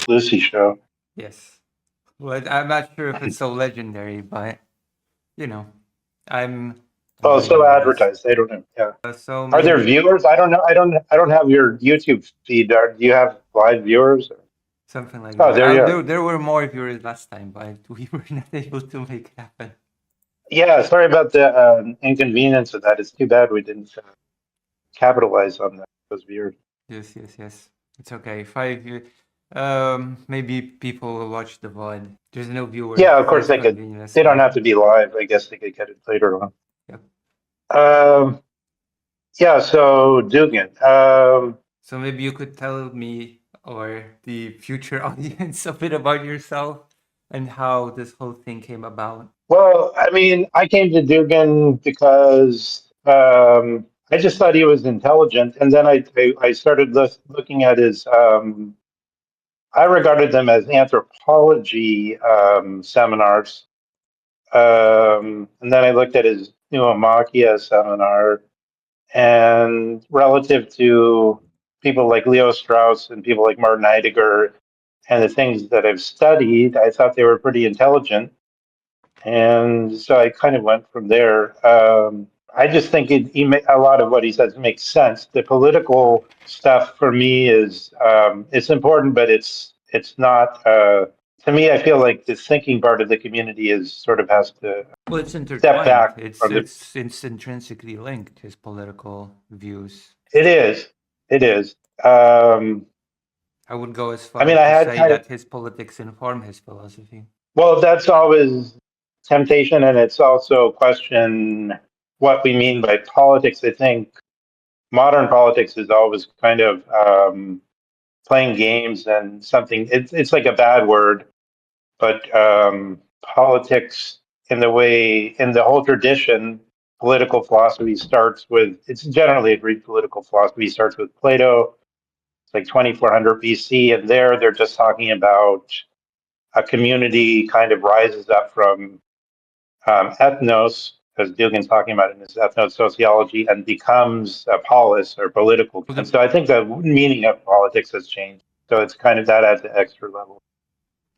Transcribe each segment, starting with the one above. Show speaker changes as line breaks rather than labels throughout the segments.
Lucy show.
Yes. Well, I'm not sure if it's so legendary, but you know, I'm
Oh,
doing
so
my best.
advertised. I don't know. Yeah.
So
Are there
maybe
viewers? I don't know. I don't have your YouTube feed. Do you have live viewers?
something like
Oh,
that.
there you are.
There were more viewers last time, but we were not able to make it happen.
Yeah, sorry about the inconvenience of that. It's too bad we didn't capitalize on that, those viewers.
Yes, yes, yes. It's okay. Maybe people will watch the VOD. There's no viewers.
Yeah, of course
That's
they could.
convenient as
They don't
well.
have to be live. I guess they could get it later on.
Yep.
Um, yeah, so Dugin.
So maybe you could tell me or the future audience a bit about yourself and how this whole thing came about.
Well, I mean, I came to Dugin because I just thought he was intelligent, and then I started looking at his. I regarded them as anthropology seminars, and then I looked at his Pneumachia seminar, and relative to people like Leo Strauss and people like Martin Heidegger and the things that I've studied, I thought they were pretty intelligent. And so I kind of went from there. I just think a lot of what he says makes sense. The political stuff for me is it's important, but it's not. To me, I feel like the thinking part of the community is sort of has to
Well, it's
step
intertwined.
back from the.
It's intrinsically linked, his political views.
It is. It is. Um,
I would go as
I
far
mean, I
to
had
say
kind of.
that his politics inform his philosophy.
Well, that's always temptation, and it's also a question what we mean by politics. I think modern politics is always kind of playing games and something. It's like a bad word, but politics in the way in the whole tradition, political philosophy starts with. It's generally agreed political philosophy starts with Plato. It's like 2400 BC, and there they're just talking about a community kind of rises up from ethnos, as Dugin's talking about in his ethnos sociology, and becomes a polis or political.
Well,
And so I think the meaning of politics has changed. So it's kind of that adds an extra level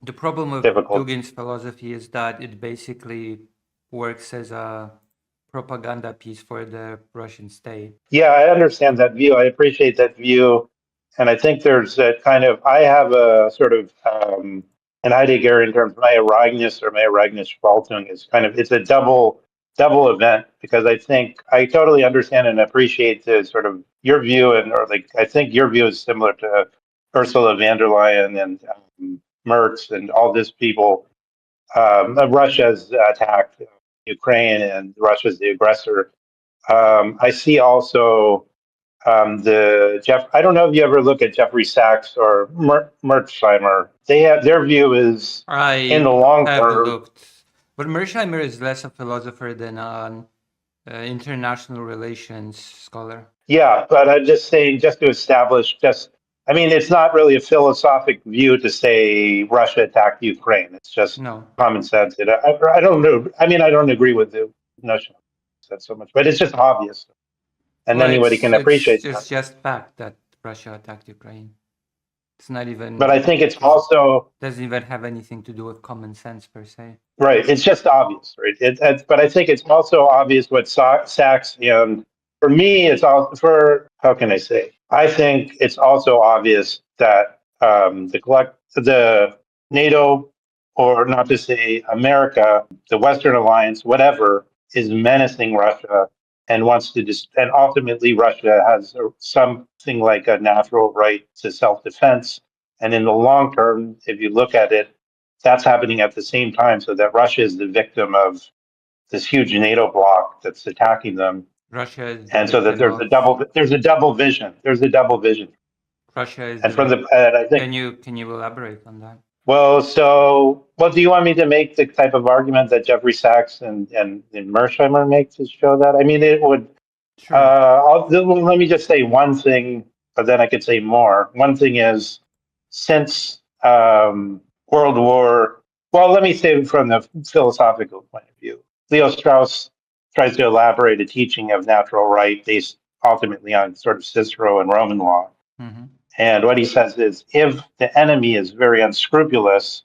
the problem with
difficult.
Dugin's philosophy is that it basically works as a propaganda piece for the Russian state.
Yeah, I understand that view. I appreciate that view. And I think there's a kind of, I have a sort of, in Heideggerian terms, my Ereignis or my Ereignisspaltung is kind of, it's a double event because I think I totally understand and appreciate the sort of your view and, or like, I think your view is similar to Ursula von der Leyen and Merz and all these people. Russia's attacked Ukraine and Russia's the aggressor. I see also the Jeff. I don't know if you ever look at Jeffrey Sachs or Mertzheimer. They have their view is in the
I
long
have
term.
looked, but Mersheimer is less a philosopher than an international relations scholar.
Yeah, but I'm just saying, just to establish, just I mean, it's not really a philosophic view to say Russia attacked Ukraine. It's just
No,
common sense. I don't know. I mean, I don't agree with the notion of that so much, but it's just obvious, and
well,
anybody can appreciate that.
it's just fact that Russia attacked Ukraine. It's not
But
even
I think it's
it
also
doesn't even have anything to do with common sense per se.
right. It's just obvious, right? But I think it's also obvious what Sachs and for me, it's all for how can I say? I think it's also obvious that the NATO, or not to say America, the Western Alliance, whatever, is menacing Russia and wants to and ultimately Russia has something like a natural right to self-defense. And in the long term, if you look at it, that's happening at the same time, so that Russia is the victim of this huge NATO bloc that's attacking them,
Russia is the
and so that
victim of
there's a double vision. There's a double vision,
Russia is
and
the
from the
vic-
and I think
can you elaborate on that?
well, so well, do you want me to make the type of argument that Jeffrey Sachs and Mersheimer make to show that? I mean, it would.
Sure.
Well, let me just say one thing, but then I could say more. One thing is since World War, well, let me say from the philosophical point of view. Leo Strauss tries to elaborate a teaching of natural right based ultimately on sort of Cicero and Roman law.
Mm-hmm.
And what he says is, if the enemy is very unscrupulous,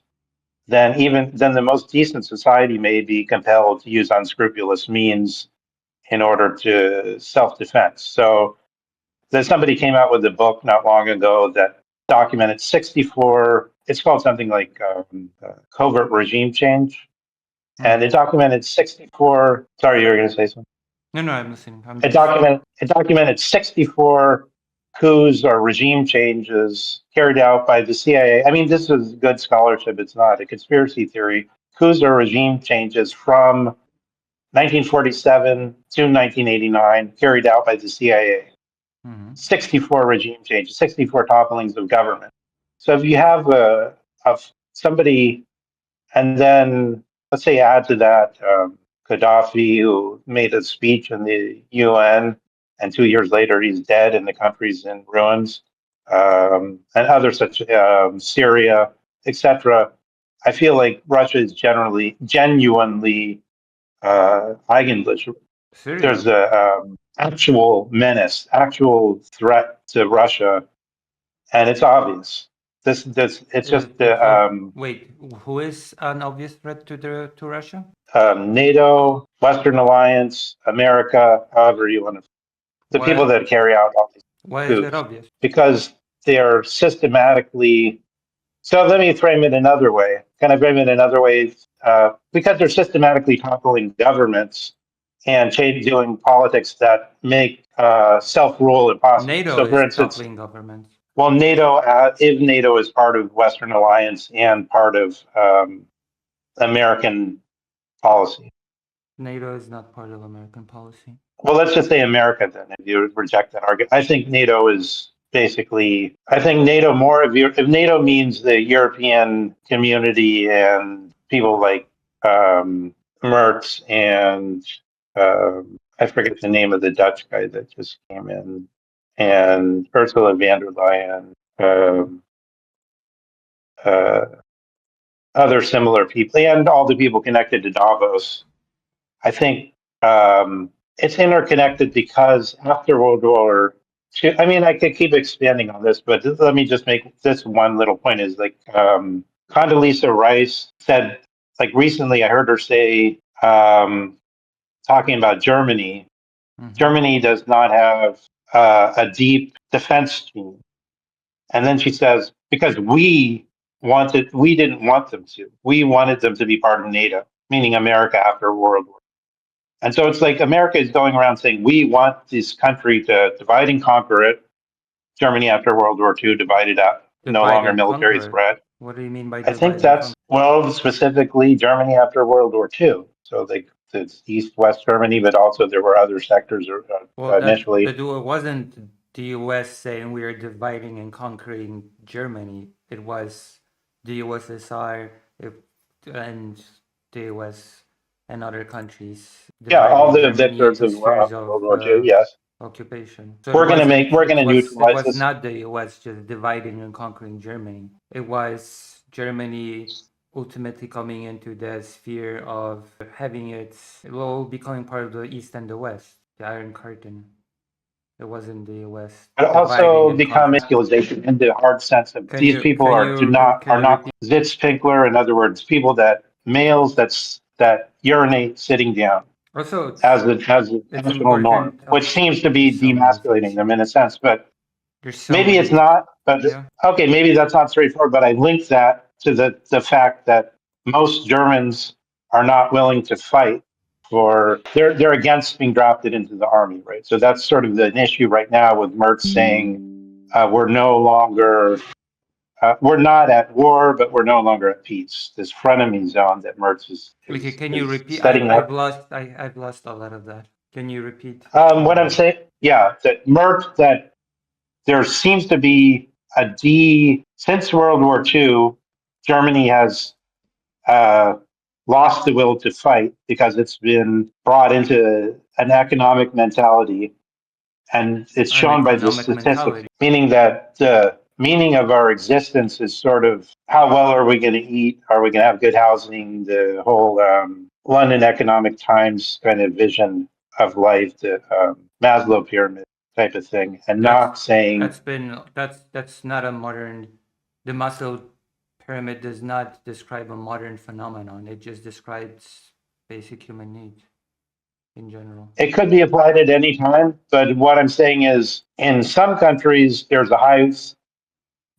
then the most decent society may be compelled to use unscrupulous means in order to self-defense. So there's somebody came out with a book not long ago that documented 64. It's called something like covert regime change, and it documented 64. Sorry, you were going to say something.
No, I'm listening.
It documented 64 coups or regime changes carried out by the CIA. I mean, this is good scholarship. It's not a conspiracy theory. Coups or regime changes from 1947 to 1989 carried out by the CIA. 64 regime changes, 64 topplings of government. So if you have somebody, and then let's say add to that Gaddafi, who made a speech in the UN, and 2 years later he's dead and the country's in ruins, and other such Syria, etc. I feel like Russia is genuinely Eigenbush. There's a actual menace, actual threat to Russia, and it's obvious. It's just
wait. Who is an obvious threat to Russia?
NATO, Western Alliance, America, however you want to. The people that carry out all these
Why
coups,
is it obvious?
because they are systematically. So let me frame it another way. Can I frame it another way? Because they're systematically toppling governments and doing politics that make self-rule impossible.
NATO
so, for
is
instance,
toppling governments.
Well, NATO, if NATO is part of Western Alliance and part of American policy.
NATO is not part of American policy.
Well, let's just say America then, if you reject that argument. I think NATO is basically, I think NATO more, if NATO means the European community and people like Merz and I forget the name of the Dutch guy that just came in, and Ursula von der Leyen, other similar people, and all the people connected to Davos. I think it's interconnected because after World War II, I mean, I could keep expanding on this, but let me just make this one little point is like Condoleezza Rice said, like recently I heard her say, talking about Germany, Germany does not have a deep defense team. And then she says, because we didn't want them to. We wanted them to be part of NATO, meaning America after World War. And so it's like America is going around saying, we want this country to divide and conquer it. Germany after World War II divided up, no longer military threat.
What do you mean by
I think that's, well, specifically Germany after World War II. So it's East-West Germany, but also there were other sectors initially.
It wasn't the US saying we are dividing and conquering Germany. It was the USSR and the US and other countries.
Yeah, all the victors of World War II, yes.
Occupation.
So we're going to neutralize
this. It was not the US just dividing and conquering Germany. It was Germany ultimately coming into the sphere of having becoming part of the East and the West, the Iron Curtain. It wasn't the US.
But also become civilization in the hard sense of these people are not Sitzpinkler, in other words, people males that urinate sitting down.
Also,
as the national norm, which seems to be demasculating them in a sense, but maybe it's not. But okay, maybe that's not straightforward. But I link that to the fact that most Germans are not willing to fight they're against being drafted into the army, right? So that's sort of an issue right now with Merz saying we're no longer. We're not at war, but we're no longer at peace. This frenemy zone that Merz is
can you repeat?
I've
lost a lot of that. Can you repeat?
What I'm saying, that Merz, that there seems to be since World War II, Germany has lost the will to fight because it's been brought into an economic mentality, and it's shown by the statistics, meaning that the meaning of our existence is sort of how well are we going to eat? Are we going to have good housing? The whole London Economic Times kind of vision of life, the Maslow pyramid. type of thing, and not saying
that's not a modern. The Maslow pyramid does not describe a modern phenomenon. It just describes basic human needs in general.
it could be applied at any time. But what I'm saying is, in some countries, there's a high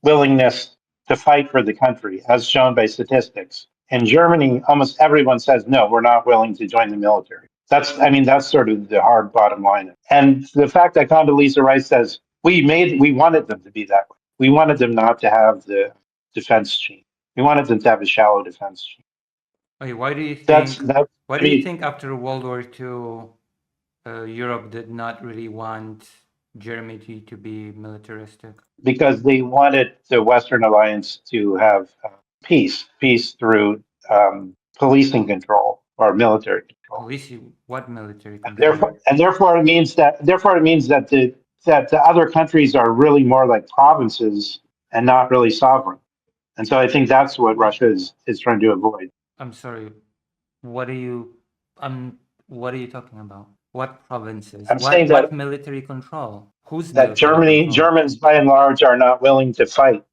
willingness to fight for the country, as shown by statistics. In Germany, almost everyone says, no, we're not willing to join the military. That's sort of the hard bottom line. And the fact that Condoleezza Rice says, we wanted them to be that way. We wanted them not to have the defense chief. We wanted them to have a shallow defense chief.
Okay, why do you think after World War II, Europe did not really want Germany to be militaristic?
Because they wanted the Western Alliance to have peace through policing control or military control.
What military control?
Therefore, it means that the other countries are really more like provinces and not really sovereign. And so I think that's what Russia is trying to avoid.
I'm sorry. What are you talking about? What provinces? What military control? Who's
that Germans by and large are not willing to fight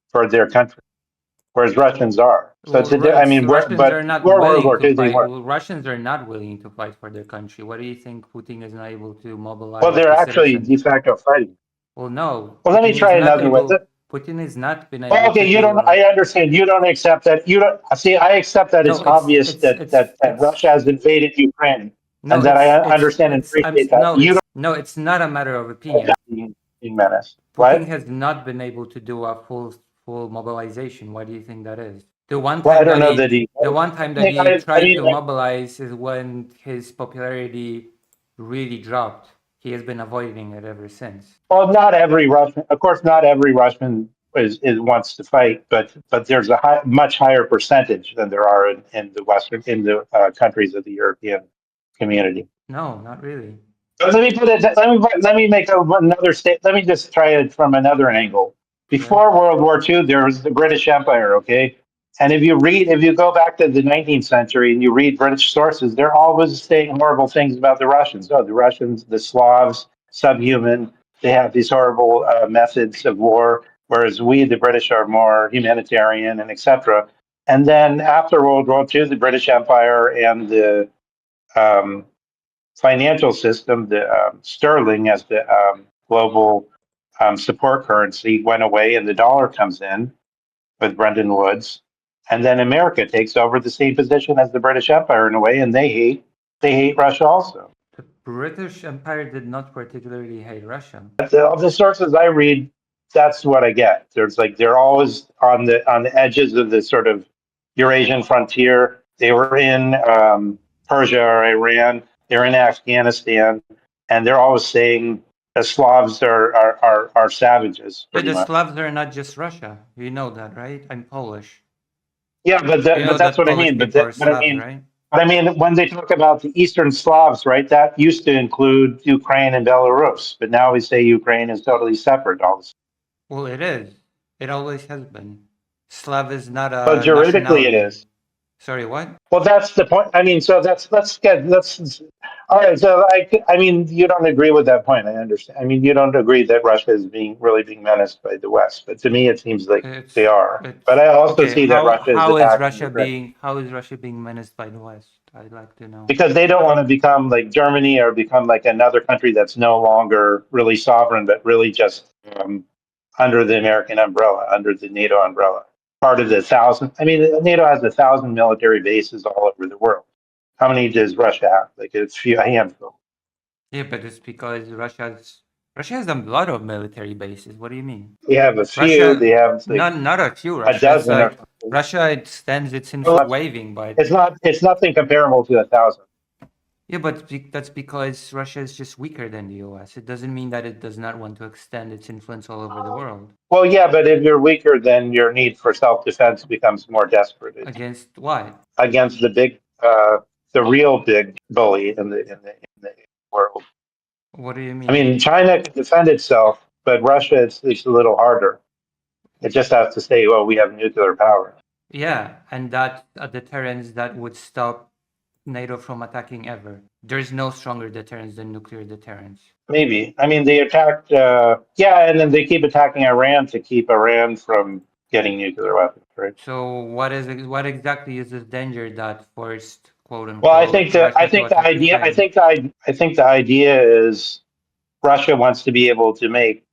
for their country, whereas Russians are. So
Russians are not willing to fight. Russians are not willing to fight for their country. What do you think Putin is not able to mobilize?
Well, they're actually de facto fighting.
Well, no.
Well, let me try another way.
Putin has not been able.
Okay, I understand. You don't accept that. You don't see. I accept that it's obvious that Russia has invaded Ukraine, and that I understand and appreciate that.
No, it's not a matter of opinion. Putin has not been able to do a full mobilization. Why do you think that is? The one time that he tried to mobilize is when his popularity really dropped. He has been avoiding it ever since.
Well, not every Russian, of course, not every Russian wants to fight, but there's a much higher percentage than there are in the countries of the European community.
No, not really.
But let me make another state. Let me just try it from another angle. Before World War II, there was the British Empire, okay? And if you go back to the 19th century and you read British sources, they're always saying horrible things about the Russians. Oh, the Russians, the Slavs, subhuman. They have these horrible methods of war, whereas we, the British, are more humanitarian and etc. And then after World War II, the British Empire and the financial system, the sterling as the global support currency went away, and the dollar comes in with Bretton Woods. And then America takes over the same position as the British Empire in a way, and they hate Russia also.
The British Empire did not particularly hate Russia.
The sources I read, that's what I get. They're always on the edges of the sort of Eurasian frontier. They were in Persia or Iran. They're in Afghanistan, and they're always saying the Slavs are savages.
But the Slavs are not just Russia. You know that, right? I'm Polish.
Yeah, but that's what I mean. I mean, when they talk about the Eastern Slavs, right, that used to include Ukraine and Belarus, but now we say Ukraine is totally separate.
Well, it is. It always has been. Slav is not a.
But juridically, it is.
Sorry, what?
Well, that's the point. I mean, so let's all right. So I mean, you don't agree with that point. I understand. I mean, you don't agree that Russia is really being menaced by the West, but to me, it seems like they are. But I also see that Russia is
how is Russia being menaced by the West? I'd like to know.
Because they don't want to become like Germany or become like another country that's no longer really sovereign, but really just under the American umbrella, under the NATO umbrella. Part of the 1,000. I mean, NATO has 1,000 military bases all over the world. How many does Russia have? Like a handful.
Yeah, but it's because Russia has a lot of military bases. What do you mean?
They have a few. They have
not a few.
A dozen.
Russia extends its influence waving, but
it's nothing comparable to 1,000.
Yeah, but that's because Russia is just weaker than the US. It doesn't mean that it does not want to extend its influence all over the world.
Well, yeah, but if you're weaker, then your need for self-defense becomes more desperate.
Against what?
Against the real big bully in the world.
What do you mean?
I mean, China can defend itself, but Russia, it's a little harder. It just has to say, well, we have nuclear power.
Yeah, and that a deterrence that would stop NATO from attacking ever. There's no stronger deterrence than nuclear deterrence.
Maybe. I mean, they attacked, yeah, and then they keep attacking Iran to keep Iran from getting nuclear weapons, right?
So what exactly is this danger that forced, quote
Well,
unquote, Russia to attack Ukraine?
I think the idea is Russia wants to be able to make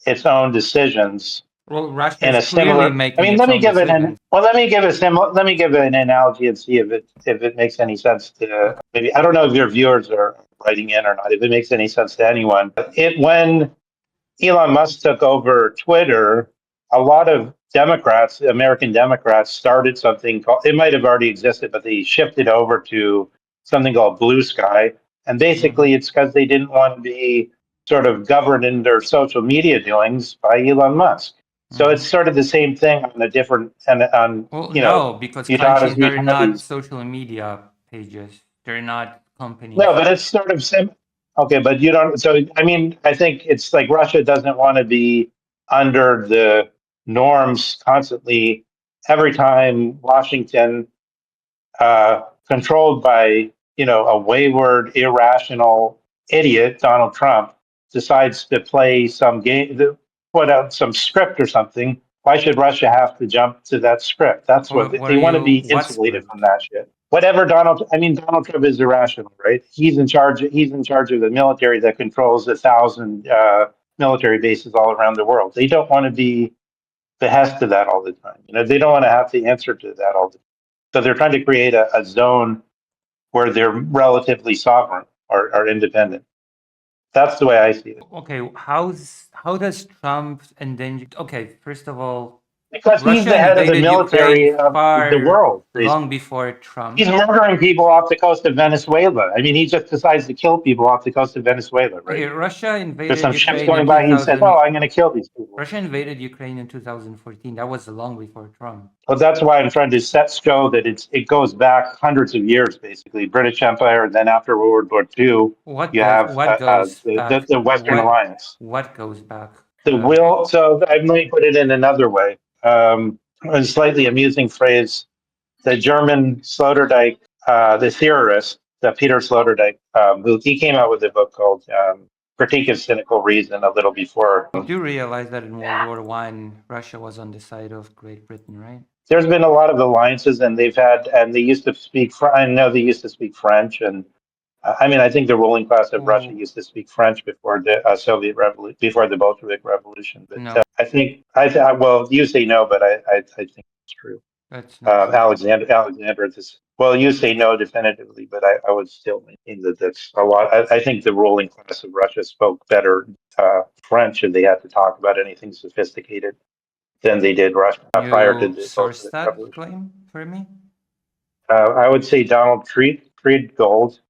its own decisions
Well, Russia
in
is
a
clearly
similar. I
making
mean,
its own decisions.
let me give an analogy and see if it makes any sense to
Okay.
maybe. I don't know if your viewers are writing in or not. If it makes any sense to anyone, but it when Elon Musk took over Twitter, a lot of Democrats, American Democrats, started something called, it might have already existed, but they shifted over to something called Blue Sky. And basically, it's because they didn't want to be sort of governed in their social media doings by Elon Musk. So it's sort of the same thing on a different, and on,
Well,
you know,
no, because
mutatis
countries are not
mutandis.
social media pages. They're not
No,
companies.
but it's sort of okay, but you don't. So I mean, I think it's like Russia doesn't want to be under the norms constantly. Every time Washington, controlled by a wayward, irrational idiot, Donald Trump, decides to play some game, put out some script or something. Why should Russia have to jump to that script? That's what
What
they
are
want to
you?
be
What
insulated from
script?
that shit. Whatever Donald Trump is irrational, right? He's in charge. He's in charge of the military that controls 1,000 military bases all around the world. They don't want to be behest to that all the time. They don't want to have to answer to that all the time. So they're trying to create a zone where they're relatively sovereign or independent. That's the way I see it.
Okay, how does Trump endanger? Okay, first of all,
Because he's
Russia
the head of the
invaded Ukraine
military of the
far
world,
long
basically.
before Trump.
He's murdering people off the coast of Venezuela. I mean, he just decides to kill people off the coast of Venezuela,
Okay,
right?
Russia
There's
invaded
some ships
Ukraine in
going by. He says, "Oh,
2000.
I'm going to kill these people."
Russia invaded Ukraine in 2014. That was long before Trump.
Well, that's why I'm trying to show that it goes back hundreds of years, basically. British Empire, then after World War II, you have
What goes back?
the Western Alliance.
What goes back?
The will. So let me put it in another way. A slightly amusing phrase. The German Sloterdijk, the theorist, the Peter Sloterdijk, who he came out with a book called Critique of Cynical Reason a little before.
You do realize that in World War One, Russia was on the side of Great Britain, right?
There's been a lot of alliances, and they used to speak. I know they used to speak French, and I mean, I think the ruling class of Russia used to speak French before the Soviet Revolution, before the Bolshevik Revolution. But
No,
well, you say no, but I think it's true.
that's not true.
Alexander, well, you say no definitively, but I would still maintain that that's a lot. I think the ruling class of Russia spoke better French if they had to talk about anything sophisticated than they did Russia prior to
You
the
source
Bolshevik
that
Revolution.
claim for me?
I would say Donald Treat-Gold,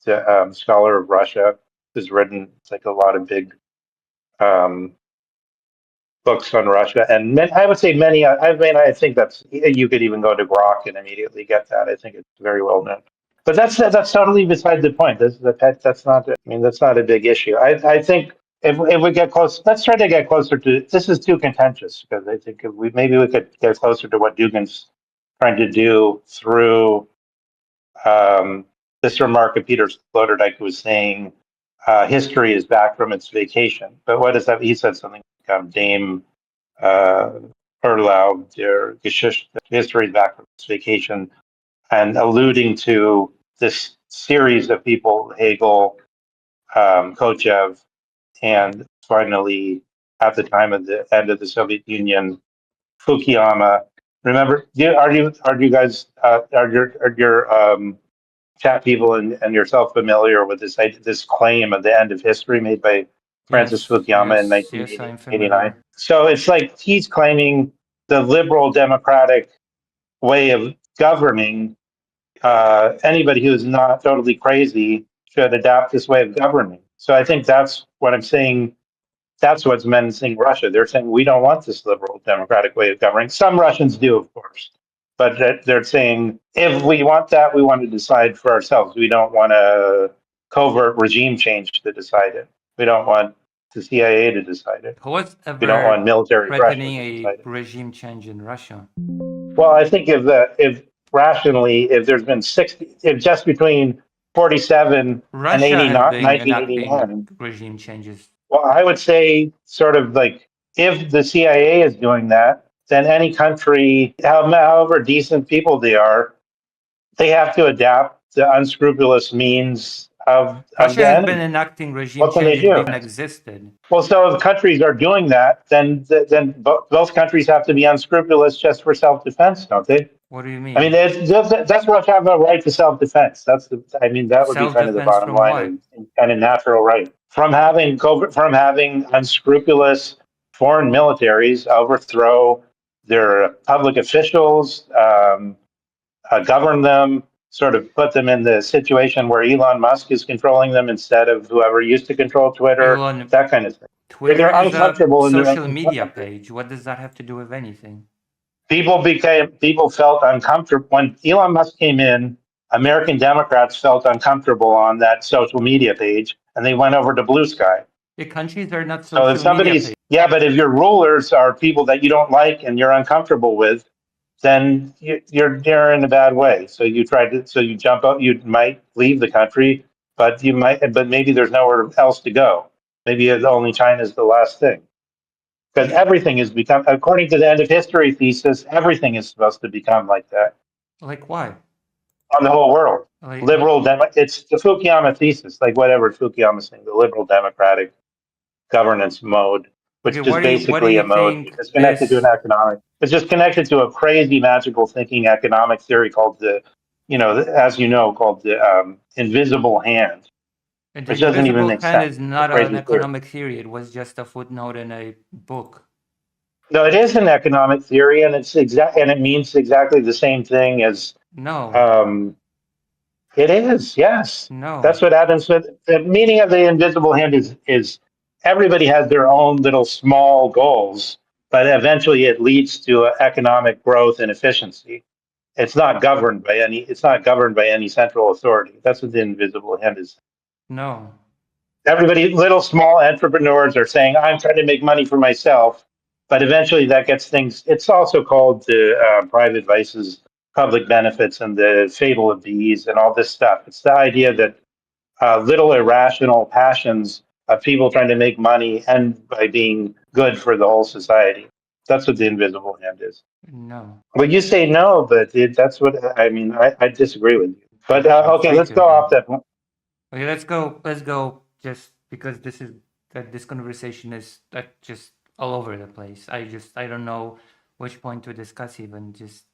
the scholar of Russia, has written like a lot of big um, books on Russia, and I would say many. I mean, I think that's you could even go to Grok and immediately get that. I think it's very well known. But that's totally beside the point. That's not. I mean, that's not a big issue. I think if we get close, let's try to get closer to. This is too contentious because I think if maybe we could get closer to what Dugin's trying to do through this remark of Peter Sloterdijk was saying history is back from its vacation. But what is that? He said something like Dame Erlau, der Geschichte, history is back from its vacation, and alluding to this series of people, Hegel, Kochev, and finally, at the time of the end of the Soviet Union, Fukuyama. Remember, are you guys are your chat people and yourself familiar with this claim of the end of history made by Francis Fukuyama in
Yes, I'm
1989?
familiar.
So it's like he's claiming the liberal democratic way of governing. Anybody who's not totally crazy should adapt this way of governing. So I think that's what I'm saying. That's what's menacing Russia. They're saying we don't want this liberal democratic way of governing. Some Russians do, of course, but they're saying if we want that, we want to decide for ourselves. We don't want a covert regime change to decide it. We don't want the CIA to decide it.
Who was
We don't want
ever
military aggression
threatening
to
a
decide it.
regime change in Russia?
Well, I think if rationally, if there's been 60, if just between 47 and
Russia has
89,
been enacting
1989,
regime changes.
well, I would say sort of like if the CIA is doing that, then any country, however decent people they have to adapt the unscrupulous means of
Russia
the
has been
enemy.
enacting regime
What can they
changes
do?
before it existed.
Well, so if countries are doing that, then both countries have to be unscrupulous just for self-defense, don't they?
What do you
I mean,
mean?
that's what have a right to self-defense. I mean, that would be kind of the
Self-defense
bottom
from
line
what?
and kind of natural right from having unscrupulous foreign militaries overthrow their public officials, govern them, sort of put them in the situation where Elon Musk is controlling them instead of whoever used to control Twitter,
Elon,
that kind of thing.
Twitter
They're
is a
uncomfortable in their
social
own
media
country.
page. What does that have to do with anything?
People felt uncomfortable when Elon Musk came in. American Democrats felt uncomfortable on that social media page, and they went over to Blue Sky.
The countries are not
So if
social media
somebody's
pages.
yeah, but if your rulers are people that you don't like and you're uncomfortable with, then you're in a bad way. So you jump up. You might leave the country, but maybe there's nowhere else to go. Maybe only China is the last thing. Because everything has become, according to the end of history thesis, everything is supposed to become like that
Like why?
on the whole world.
Like,
It's the Fukuyama thesis, like whatever Fukuyama's saying, the liberal democratic governance mode,
okay,
which is
what do
basically
you
a mode
think
that's connected to an
this?
economic. It's just connected to a crazy magical thinking economic theory called as you know, called the invisible hand,
And the
which doesn't even
invisible
make
hand
sense.
is
It's a
not an
crazy theory.
economic theory. It was just a footnote in a book.
No, it is an economic theory, and it means exactly the same thing as
No,
um, it is. Yes,
no,
that's what Adam Smith. The meaning of the invisible hand is everybody has their own little small goals, but eventually it leads to economic growth and efficiency. It's not governed by any central authority. That's what the invisible hand is.
no.
Everybody, little small entrepreneurs are saying, I'm trying to make money for myself. But eventually that gets things, it's also called the private vices, public benefits, and the fable of bees and all this stuff. It's the idea that little irrational passions of people trying to make money end by being good for the whole society. That's what the invisible hand is.
No.
Well, you say no, but that's what I mean. I disagree with you. But
You're
okay,
free
let's
to
go off
then.
that.
Okay, let's go. Let's go. Just because this conversation is just all over the place. I don't know which point to discuss even. Just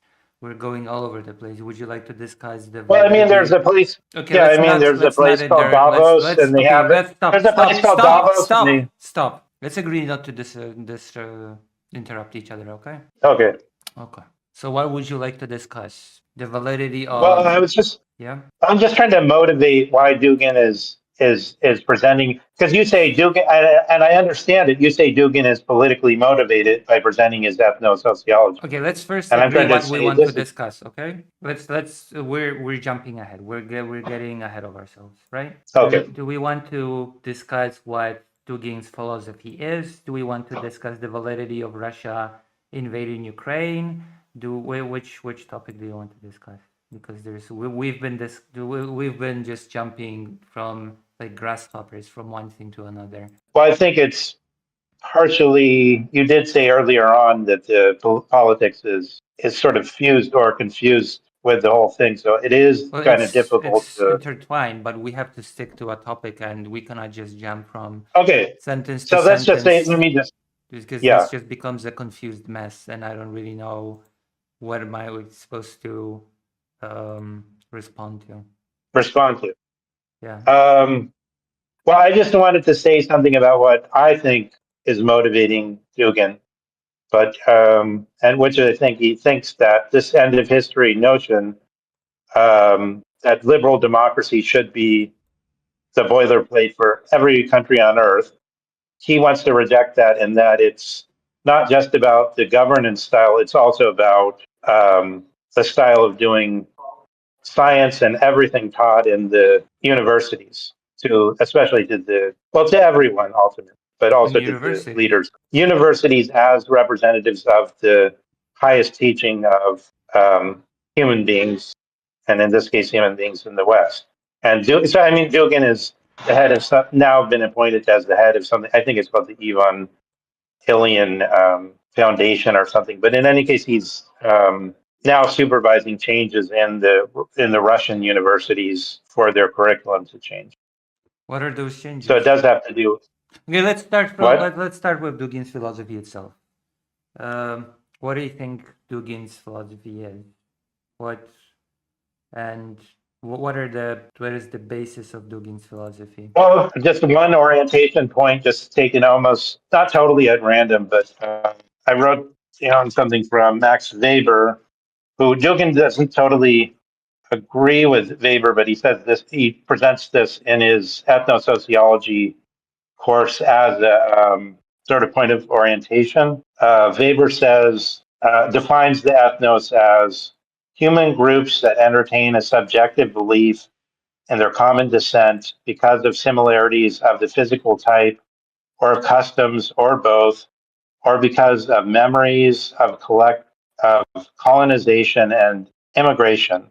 we're going all over the place. Would you like to discuss the
Well, I mean, there's
validity?
a place.
Okay,
Yeah, I mean, there's a
let's not
place called
indirect. Let's
Davos,
let's
and they
okay.
have it.
Let's stop
There's a place
stop
called
stop
Davos, and
stop
they.
stop. Let's agree not to interrupt each other. Okay.
Okay.
Okay. So what would you like to discuss? The validity
Well,
of yeah.
I'm just trying to motivate why Dugin is presenting because you say Dugin, and I understand it. You say Dugin is politically motivated by presenting his ethno-sociology,
Okay, let's first
and I'm
agree
trying to
what we
say
want to
this is
discuss. Okay, we're jumping ahead. We're getting ahead of ourselves, right?
okay.
Do we want to discuss what Dugin's philosophy is? Do we want to discuss the validity of Russia invading Ukraine? Which topic do you want to discuss? Because we've been just jumping from like grasshoppers from one thing to another.
Well, I think it's partially. You did say earlier on that the politics is sort of fused or confused with the whole thing, so it is
Well,
kind of difficult
it's
to.
intertwined, but we have to stick to a topic, and we cannot just jump from
Okay,
sentence to
so let's just say. Let
sentence
me just.
because this
Yeah,
just becomes a confused mess, and I don't really know what am I supposed to respond to.
respond to.
Yeah.
Well, I just wanted to say something about what I think is motivating Dugin, but and which I think he thinks that this end of history notion that liberal democracy should be the boilerplate for every country on earth. He wants to reject that, and that it's not just about the governance style; it's also about the style of doing science and everything taught in the universities especially to everyone ultimately, but
In
also to the
universities.
leaders. Universities as representatives of the highest teaching of human beings, and in this case, human beings in the West. And so, I mean, Dugin is the head of now been appointed as the head of something. I think it's called the Evangelion Foundation or something. But in any case, he's now supervising changes in the Russian universities for their curriculum to change.
What are those changes?
So it does have to do.
Okay, let's start
What?
let's start with Dugin's philosophy itself. What do you think Dugin's philosophy is? What is the basis of Dugin's philosophy?
Well, just one orientation point, just taken almost not totally at random, but I wrote down something from Max Weber, who Dugin doesn't totally agree with Weber, but he says this. He presents this in his ethnosociology course as a sort of point of orientation. Weber says defines the ethnos as human groups that entertain a subjective belief in their common descent because of similarities of the physical type or of customs or both, or because of memories of colonization and immigration.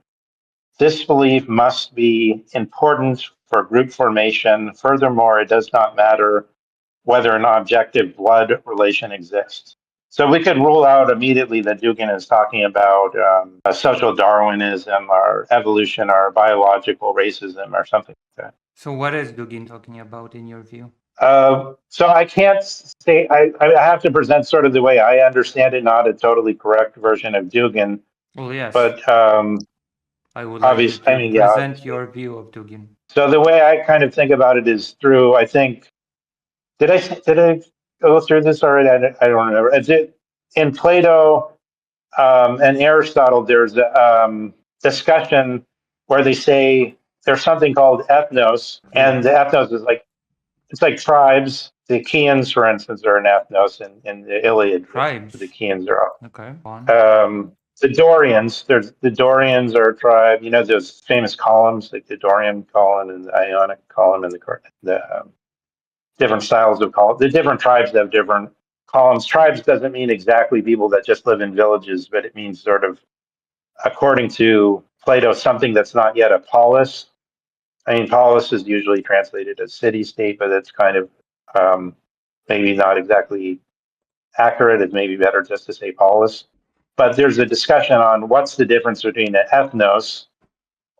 This belief must be important for group formation. Furthermore, it does not matter whether an objective blood relation exists. So we could rule out immediately that Dugin is talking about social Darwinism or evolution or biological racism or something like that.
So what is Dugin talking about in your view?
So I can't say, I have to present sort of the way I understand it, not a totally correct version of Dugin.
Well, yes.
But
I would like you to present your view of Dugin.
So the way I kind of think about it is through, I think, did I go through this already? I don't remember. In Plato and Aristotle, there's a discussion where they say there's something called ethnos, and the ethnos is it's like tribes. The Chians, for instance, are an ethnos in the Iliad.
Tribes.
The Chians are.
Okay.
The Dorians. The Dorians are a tribe. You know those famous columns, like the Dorian column and the Ionic column, and the different styles of column. The different tribes have different columns. Tribes doesn't mean exactly people that just live in villages, but it means sort of, according to Plato, something that's not yet a polis. I mean, polis is usually translated as city-state, but it's kind of maybe not exactly accurate. It's maybe better just to say polis. But there's a discussion on what's the difference between an ethnos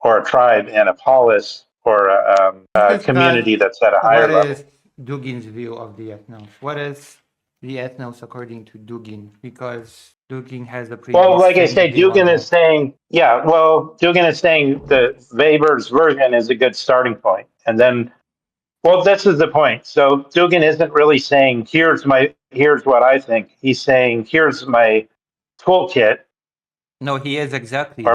or a tribe and a polis or a community that's at a higher level.
What is Dugin's view of the ethnos? What is the ethnos according to Dugin? Because Dugin has a previous.
Well, like I say, Dugin is saying, Dugin is saying that Weber's version is a good starting point. And then, well, this is the point. So Dugin isn't really saying, here's what I think. He's saying, here's my toolkit.
No, he is exactly.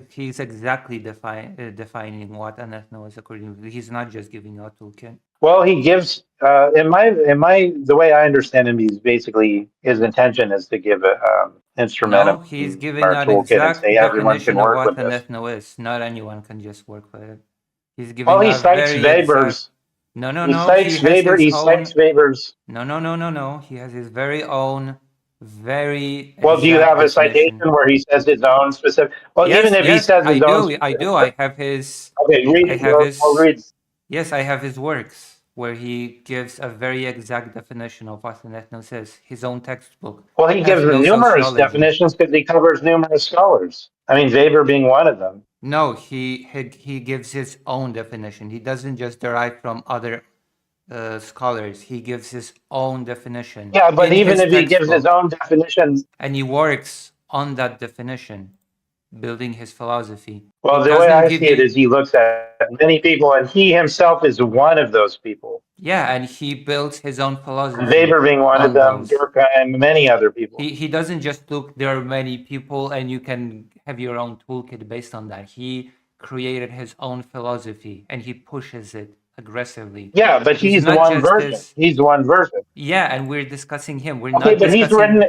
He's exactly defining what an ethno is according to. He's not just giving a toolkit.
Well, he gives the way I understand him, he's basically, his intention is to give a instrument.
No, he's giving an exact definition of what an ethno is. Not anyone can just work with it. He's giving.
Well, he cites Weber's.
No.
He cites Weber's.
No. He has his very own. Very
well. Do you have a citation where he says his own specific? Well, yes, even if he says his own,
I do. I have his.
Okay, read. I'll read.
Yes, I have his works where he gives a very exact definition of what an ethnos is. His own textbook.
Well, he gives numerous definitions because he covers numerous scholars. I mean, Weber being one of them.
No, he gives his own definition. He doesn't just derive from other. Scholars, he gives his own definition.
Yeah, but even if he gives his own definition,
and he works on that definition, building his philosophy.
Well, the way I see it is he looks at many people, and he himself is one of those people.
Yeah, and he builds his own philosophy.
Weber being one of them, Durkheim, many other people.
He doesn't just look, there are many people, and you can have your own toolkit based on that. He created his own philosophy, and he pushes it aggressively.
Yeah, but he's one version. He's one version.
Yeah, and we're discussing him. We're
not. Okay, but he's written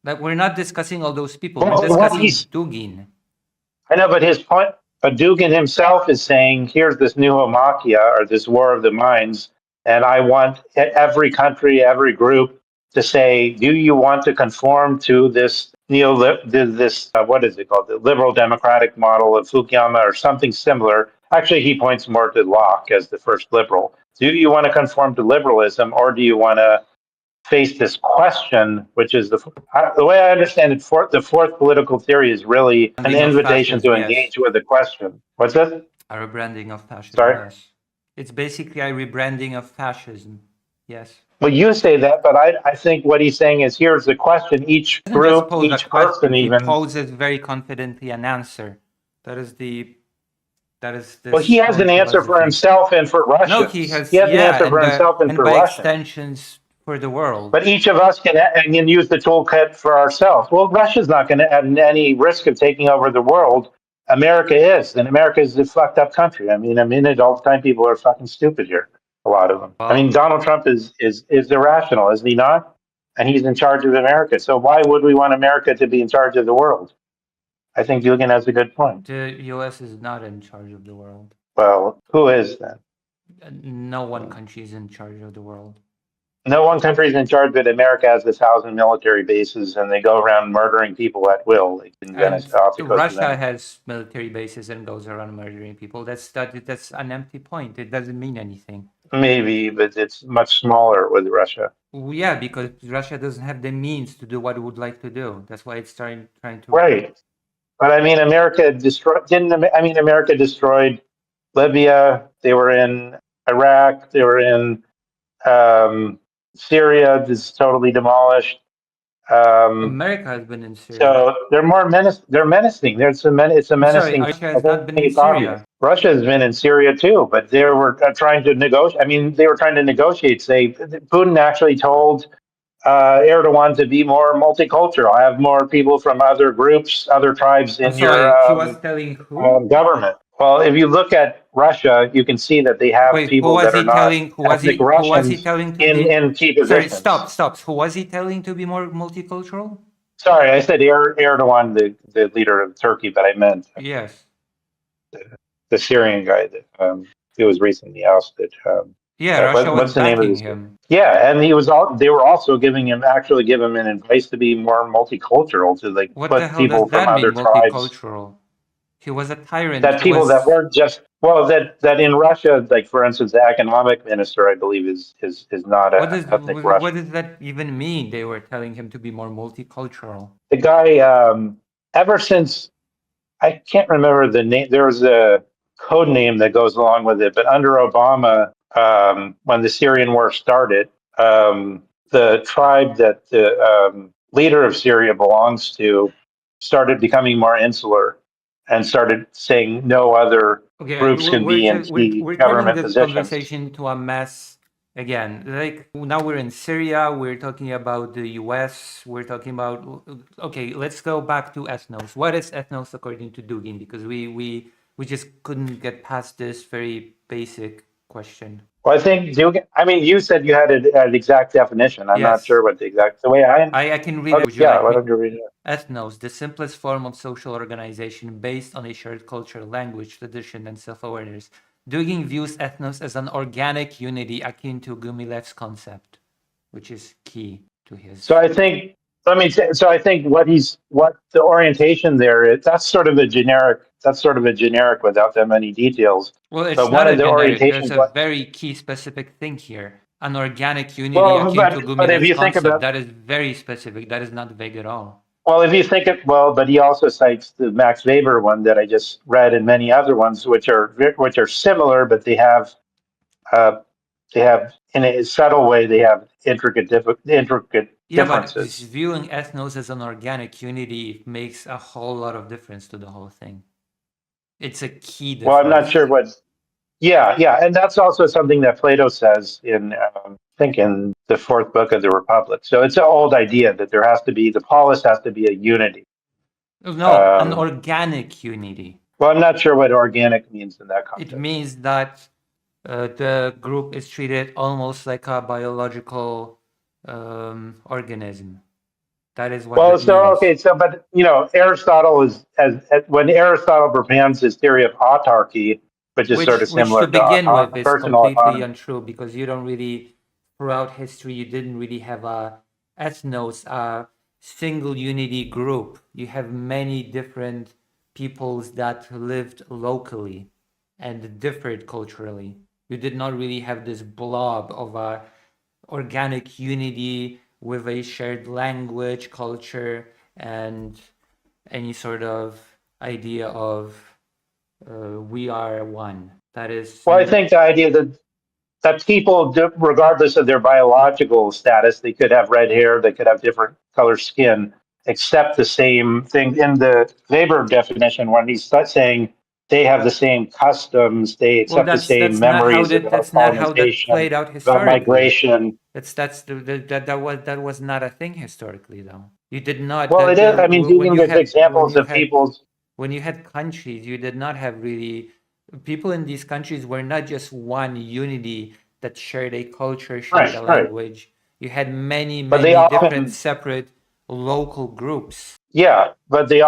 Like we're not discussing all those people. We're discussing Dugin.
I know, but his point. But Dugin himself is saying, "Here's this new homachia or this war of the minds, and I want every country, every group to say, do you want to conform to this what is it called? The liberal democratic model of Fukuyama or something similar. Actually, he points more to Locke as the first liberal. Do you want to conform to liberalism, or do you want to face this question, which is the way I understand it, the fourth political theory is really an
Rebranding of
invitation to
fascism, yes.
engage with the question. What's this?
A rebranding of fascism,
Sorry?
yes. It's basically a rebranding of fascism, yes.
Well, you say that, but I think what he's saying is here's the question. Each
He doesn't just
group,
pose a
each
question,
person
he
even.
poses very confidently an answer. That is this
Well, he has an answer for
philosophy.
himself and for Russians.
No, he has
an answer for himself and for
by
Russians.
extensions for the world.
But each of us can use the toolkit for ourselves. Well, Russia's not going to have any risk of taking over the world. America is, and America is a fucked up country. I mean it all the time. People are fucking stupid here. A lot of them.
Well,
I mean, Donald Trump is irrational, is he not? And he's in charge of America. So why would we want America to be in charge of the world? I think Dugin has a good point.
The U.S. is not in charge of the world.
Well, who is then?
No one country is in charge of the world.
No one country is in charge, but America has 1,000 military bases, and they go around murdering people at will. Like in
Russia has military bases and goes around murdering people. That's an empty point. It doesn't mean anything.
Maybe, but it's much smaller with Russia.
Yeah, because Russia doesn't have the means to do what it would like to do. That's why it's trying to.
Right, but I mean, America destroyed Libya. They were in Iraq. They were in Syria. Is totally demolished.
America has been in Syria.
So they're menacing. It's a menacing.
Russia has not been in Syria.
Russia has been in Syria too, but they were trying to negotiate. I mean, they were trying to negotiate. Say, Putin actually told Erdogan to be more multicultural. I have more people from other groups, other tribes in your
he was telling who?
Government. Well, if you look at Russia, you can see that they have people that are not ethnic Russians
who was he telling
in key positions.
Stop. Who was he telling to be more multicultural?
Sorry, I said Erdogan, the leader of Turkey, but I meant
yes,
the Syrian guy that he was recently ousted.
Russia was backing him.
Yeah, and they were also giving him an advice to be more multicultural, to like
what
put people from other tribes.
Multicultural? He was a tyrant.
That people that weren't just that in Russia, like for instance, the economic minister, I believe, is not an ethnic Russian.
What does that even mean? They were telling him to be more multicultural.
The guy, ever since I can't remember the name, there was a code name that goes along with it, but under Obama, when the Syrian war started, the tribe that the leader of Syria belongs to started becoming more insular and started saying no other groups can be in key government positions.
We're turning this conversation to a mess again. Like now we're in Syria, we're talking about the US, we're talking about, okay, let's go back to ethnos. What is ethnos according to Dugin? Because we just couldn't get past this very basic question.
Well, I think Dugin, you said you had an exact definition. I'm not sure what the way
I can read it.
Why don't you read it?
Ethnos, the simplest form of social organization based on a shared culture, language, tradition, and self-awareness. Dugin views ethnos as an organic unity akin to Gumilev's concept, which is key to his.
So I think what the orientation there is, that's sort of a generic without that many details.
Well, it's not a generic. There's a very key specific thing here. An organic unity akin to Gumilev's concept. That is very specific. That is not vague at all.
Well, if you think but he also cites the Max Weber one that I just read, and many other ones which are similar, but they have in a subtle way they have intricate differences.
But viewing ethnos as an organic unity makes a whole lot of difference to the whole thing. It's a key difference.
Well, I'm not sure what. Yeah, and that's also something that Plato says in, I think, in the fourth book of the Republic. So it's an old idea that the polis has to be a unity.
No, an organic unity.
Well, I'm not sure what organic means in that context.
It means that the group is treated almost like a biological organism. That is what.
But Aristotle when Aristotle propounds his theory of autarky, which is sort of similar
to begin with, is completely
autonomy.
Untrue, because you don't really, throughout history, you didn't really have a ethnos, single unity group. You have many different peoples that lived locally and differed culturally. You did not really have this blob of a organic unity with a shared language, culture, and any sort of idea of we are one. That is,
Well, I think the idea that people, regardless of their biological status, they could have red hair, they could have different color skin, accept the same thing. In the Weber definition, when he's saying they have the same customs, they
well,
accept the same memories about
that's not how that
colonization,
played out
about
historically.
migration.
That's that was not a thing historically, though. You did not
Well, it
that
is. I mean,
when
Dugin
you
gives
had
examples of people's.
when you had countries, you did not have really people in these countries were not just one unity that shared a culture, shared
Right,
a
right.
language. You had many,
But they
many different
often,
separate local groups.
yeah, but they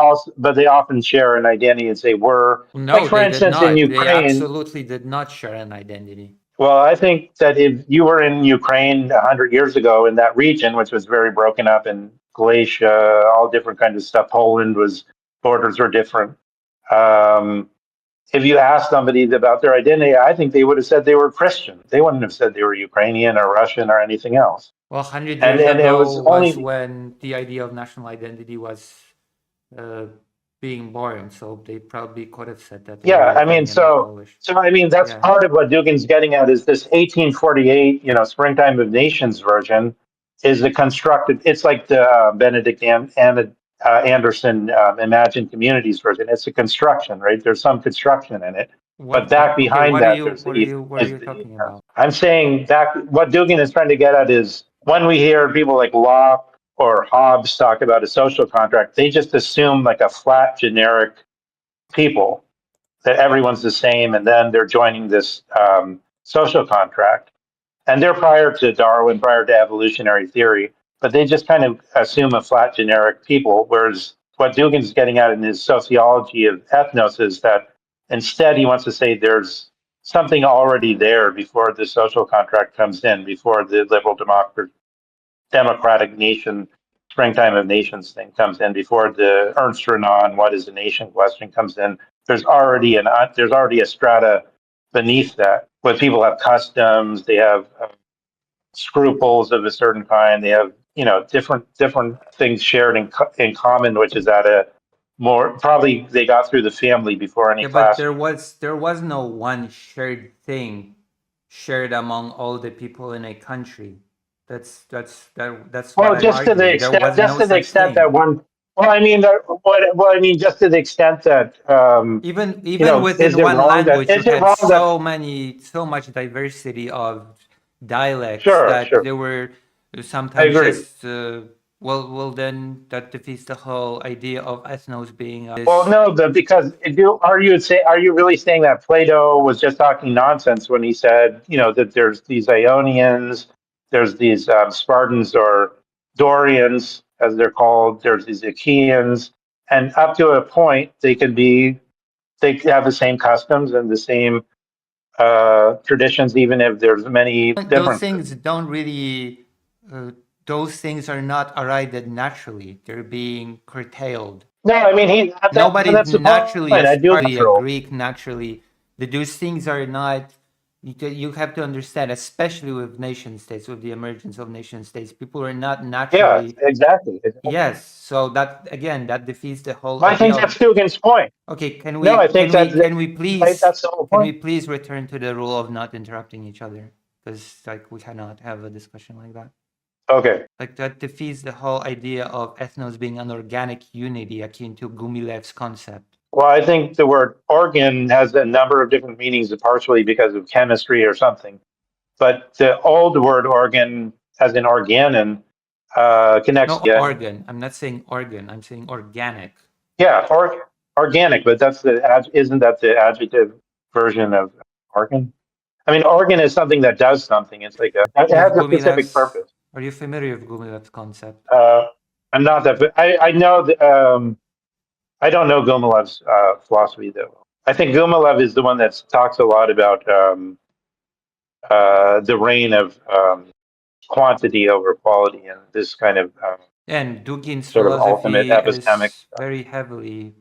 often share an identity as they were. Like,
No,
for
they did
instance, in
not. They
Ukraine,
absolutely did not share an identity.
well, I think that if you were in Ukraine 100 years ago in that region, which was very broken up in Galatia, all different kinds of stuff, Poland was, borders were different. Um, if you asked somebody about their identity, I think they would have said they were Christian. They wouldn't have said they were Ukrainian or Russian or anything else.
Well, 100
And
years
and it
ago
was
was
only,
when the idea of national identity was uh, being born, so they probably could have said that they were
yeah, I mean,
Ukrainian or Polish.
I mean, that's
Yeah.
part of what Dugin's getting at is this 1848, Springtime of Nations version is a constructed, it's like the Benedict Anderson Imagined Communities version. It's a construction, right? There's some construction in it. But back
Okay,
behind that,
what are you talking about?
I'm saying back, what Dugin is trying to get at is when we hear people like Locke or Hobbes talk about a social contract, they just assume like a flat generic people that everyone's the same, and then they're joining this social contract. And they're prior to Darwin, prior to evolutionary theory, but they just kind of assume a flat generic people. Whereas what Dugin's getting at in his sociology of ethnos is that instead he wants to say there's something already there before the social contract comes in, before the liberal democratic nation, springtime of nations thing comes in, before the Ernst Renan, what is a nation question comes in. There's already a strata beneath that, where people have customs, they have scruples of a certain kind, they have different things shared in common, which is at a more probably they got through the family before any
Yeah, but
class.
there was no one shared thing shared among all the people in a country. That's what
Well,
I'm arguing. There was
just
no
to the
such
extent that
thing.
one. Well, I mean, just to the extent that
Even
is
within
it
one
wrong that
language, you had
that
so much diversity of dialects
sure,
that
sure,
there were
I
sometimes
agree.
just well then that defeats the whole idea of ethnos being
Well,
this.
no, because if you are you really saying that Plato was just talking nonsense when he said, that there's these Ionians, there's these Spartans or Dorians, as they're called, there's these Achaeans, and up to a point, they have the same customs and the same traditions, even if there's many
Those
differences.
things don't really uh, those things are not arrived naturally. They're being curtailed.
No, I mean,
Nobody's
that's the
naturally
point.
a
I do
Spartan, a
control.
Greek naturally. Those things are not. You have to understand, especially with nation states, with the emergence of nation states, people are not
Yeah,
naturally.
exactly.
Yes, so that again, that defeats the whole
I
idea
think
of.
that's Dugan's point.
Okay,
No, I think that's the whole
can we
point.
please return to the rule of not interrupting each other? Because like we cannot have a discussion like that.
Okay.
Like that defeats the whole idea of ethnos being an organic unity akin to Gumilev's concept.
Well, I think the word organ has a number of different meanings, partially because of chemistry or something. But the old word organ, as in organon, connects.
No,
Yeah,
organ. I'm not saying organ. I'm saying organic.
yeah, organic. But isn't that the adjective version of organ? I mean, organ is something that does something. It's like it has
With
a specific
Gumilev's,
purpose.
are you familiar with Gumilev's concept?
Uh, I'm not that, but I know that. I don't know Gomilev's philosophy though. I think Gomilev is the one that talks a lot about the reign of quantity over quality and this kind of.
And Dugin's
sort of ultimate
philosophy
epistemic.
is very heavily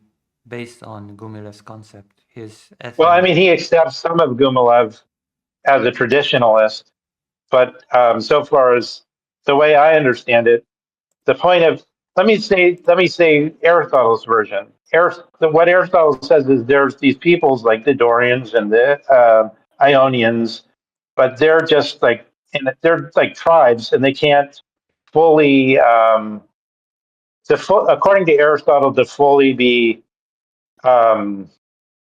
based on Gumilev's concept, his
Well, I
ethic.
mean, he accepts some of Gumilev as a traditionalist, but so far as the way I understand it, the point of let me say Aristotle's version. What Aristotle says is there's these peoples like the Dorians and the Ionians, but they're just like they're like tribes, and they can't fully according to Aristotle to fully be um,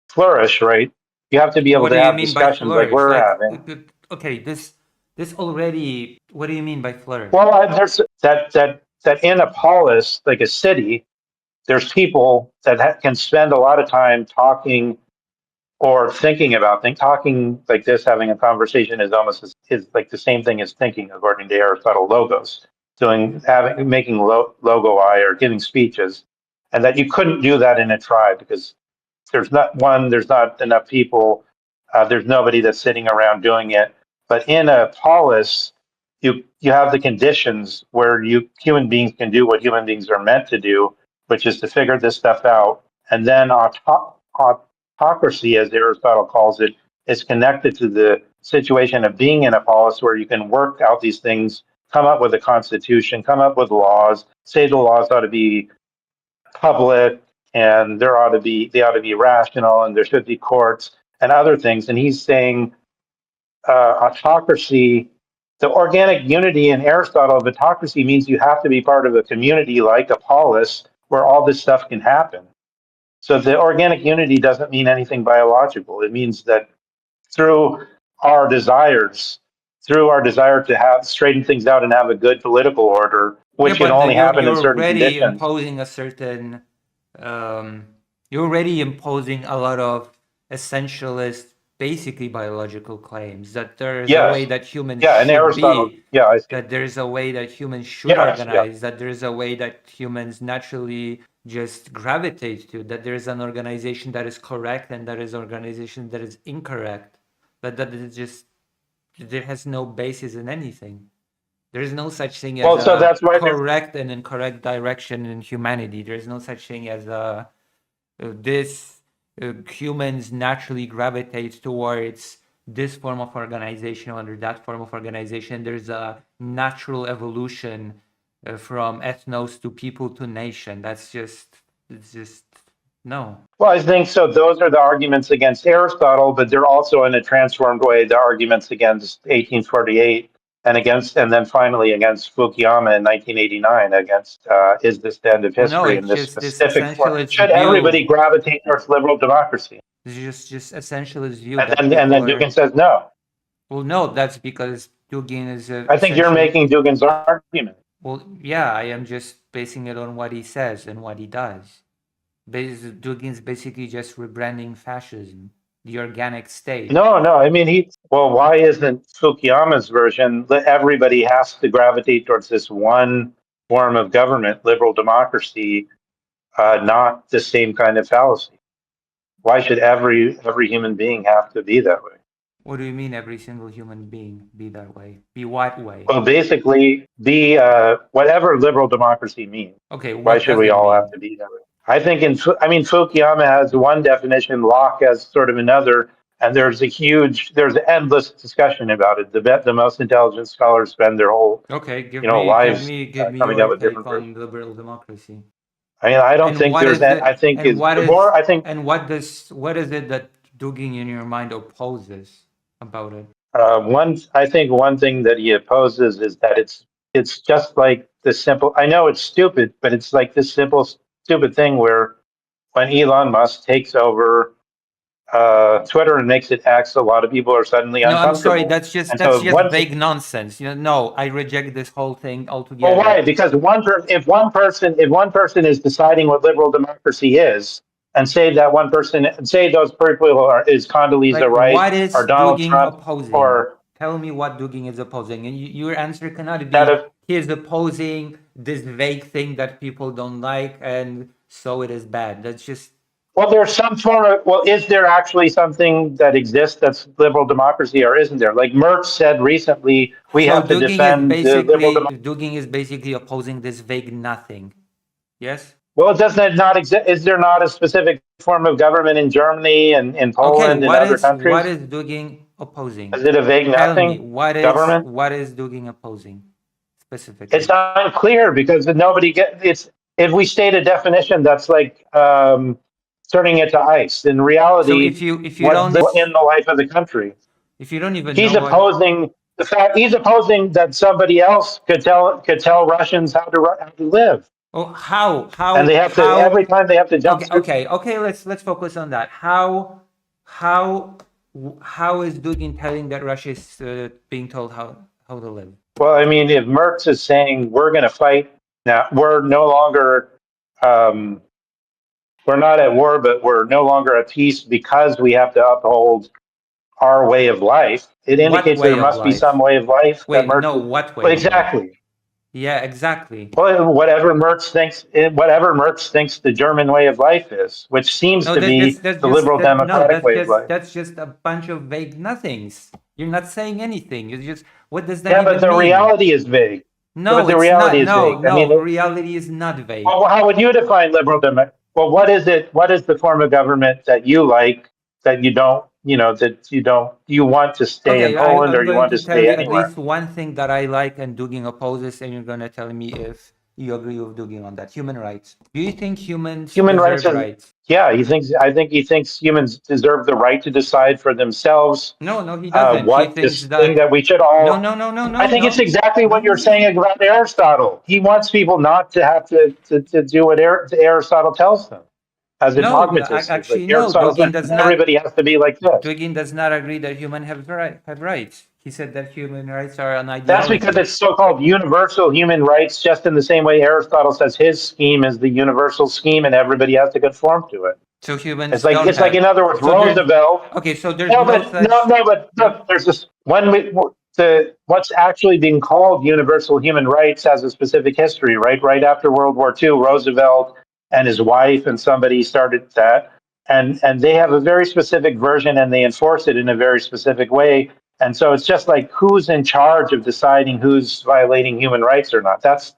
flourish. Right, you have to be able
What
to
do you
have
mean by
discussions like
flourish?
we're
Like,
having.
okay, this already. What do you mean by flourish?
Well, there's that in a polis, like a city, there's people that can spend a lot of time talking or thinking about things. Talking like this, having a conversation is almost is like the same thing as thinking, according to Aristotle. Logos, making logoi or giving speeches, and that you couldn't do that in a tribe because there's not enough people. There's nobody that's sitting around doing it. But in a polis, you have the conditions where human beings can do what human beings are meant to do, which is to figure this stuff out. And then autocracy, as Aristotle calls it, is connected to the situation of being in a polis where you can work out these things, come up with a constitution, come up with laws, say the laws ought to be public, and they ought to be rational, and there should be courts and other things. And he's saying autocracy, the organic unity in Aristotle of autocracy means you have to be part of a community like a polis where all this stuff can happen. So the organic unity doesn't mean anything biological. It means that through our desires, through our desire to have straighten things out and have a good political order,
Yeah,
which can
but
only happen in
you're
certain
already
conditions.
imposing a certain. Um, you're already imposing a lot of essentialist, basically biological claims that there is a way
Yes,
that humans
yeah, and
should
Aristotle,
be,
yeah, I see.
that there is a way that humans should
Yes, yeah.
organize, that there is a way that humans naturally just gravitate to, that there is an organization that is correct and there is an organization that is incorrect, that is just, there has no basis in anything. There is no such thing as
Well, so
a
that's why there's
correct and incorrect direction in humanity. There is no such thing as this humans naturally gravitate towards this form of organization or that form of organization. There's a natural evolution from ethnos to people to nation. It's just, no.
Well, I think so. Those are the arguments against Aristotle, but they're also in a transformed way the arguments against 1848 and then finally against Fukuyama in 1989 against is this the end of
Well, no,
history in
it's
this
just this
specific form?
essentialist
Should everybody
view.
gravitate towards liberal democracy?
It's just essentialist view that
And
people
then
are.
Dugin says no.
Well, no, that's because Dugin is
I think you're
essentially.
making Dugin's argument.
Well, yeah, I am just basing it on what he says and what he does. Dugin's basically just rebranding fascism, the organic state.
No. I mean, why isn't Fukuyama's version that everybody has to gravitate towards this one form of government, liberal democracy, not the same kind of fallacy? Why should every human being have to be that way?
What do you mean every single human being be that way? Be what way?
Well, basically, be whatever liberal democracy means.
Okay,
Why
what
should
does
we
it
all have
mean?
to be that way? I think Fukuyama has one definition, Locke has sort of another, and there's an endless discussion about it. The most intelligent scholars spend their whole
Okay,
lives
give me
coming up
your
with
take
different versions.
on liberal democracy.
I mean, I don't
And
think
what
there's
is
that.
it?
I think
And
is
what
the
is?
more I think
And what is it that Dugin in your mind opposes about it?
I think one thing that he opposes is that it's just like the simple. I know it's stupid, but it's like this simple stupid thing where when Elon Musk takes over Twitter and makes it X, a lot of people are suddenly
No, I'm sorry.
uncomfortable. And
That's
so
just
once,
vague nonsense. No, I reject this whole thing
well,
altogether.
why? Because if one person is deciding what liberal democracy is, and say those people is Condoleezza
Like,
Rice
what is
or Donald
Dugin
Trump
opposing?
or
Tell me what Dugin is opposing. And your answer cannot
that
be
of
he is opposing this vague thing that people don't like, and so it is bad. That's just
Well, there's some form of, well, is there actually something that exists that's liberal democracy or isn't there? Like Merz said recently, we
So
have to defend the liberal democracy.
Dugin is basically opposing this vague nothing. Yes?
Well, doesn't it not exist? Is there not a specific form of government in Germany and in
Okay,
Poland and other
what
countries?
is Dugin opposing?
Is it a vague
Tell me,
nothing government?
what is Dugin opposing
It's
specifically?
unclear because nobody get it's if we state a definition that's like turning it to ice. In
So
reality,
if you
what
don't
in the life of the country?
if you don't even
He's
know what
opposing the fact he's opposing that somebody else could tell Russians how to live,
oh
and they have to every time they have to jump through.
okay, let's focus on that. How how is Dugin telling that Russia is being told how to live?
Well, I mean, if Merz is saying we're going to fight now, we're no longer. Um, we're not at war, but we're no longer at peace because we have to uphold our way of life. It
What
indicates
way
there
of
must be some
life?
way of life that
Wait,
Merz.
no, what way
Well,
of life?
exactly.
Yeah, exactly.
Well, whatever Merz thinks the German way of life is, which seems
No,
to be
that's
the
just
liberal democratic way of life.
that's just a bunch of vague nothings. You're not saying anything. It's just what does that
Yeah, but
even
the
mean?
reality is vague. Yeah, but
No,
the
it's
reality
not.
is vague. I mean,
Reality is not vague.
well, how would you define liberal democracy? Well, what is it? What is the form of government that you like that you don't, you want to stay in
Okay,
Poland or
I'm
you
going
want
to
to
tell
stay
you at
anywhere?
least one thing that I like and Dugin opposes, and you're gonna tell me if you agree with Dugin on that. Human rights. Do you think humans
Human rights
deserve
is,
rights?
yeah, I think he thinks humans deserve the right to decide for themselves
No, he doesn't. He
what
thinks
this thing
that
that we should all. I think it's exactly what you're
no.
saying about Aristotle. He wants people not to have to do what Aristotle tells them as a
No,
dogmatist. It's like
actually, no.
Aristotle says everybody has to be like this.
Dugin does not agree that humans have rights. He said that human rights are an
That's because
ideology.
it's so-called universal human rights, just in the same way Aristotle says his scheme is the universal scheme, and everybody has to conform to it.
So
It's
humans
like
don't
it's like
have.
in other words,
So there's
Roosevelt.
okay. So there's
No,
no
but no,
such.
no, but
No.
look, there's this when what's actually being called universal human rights has a specific history, right? Right after World War II, Roosevelt and his wife and somebody started that, and they have a very specific version, and they enforce it in a very specific way. And so it's just like who's in charge of deciding who's violating human rights or not. That's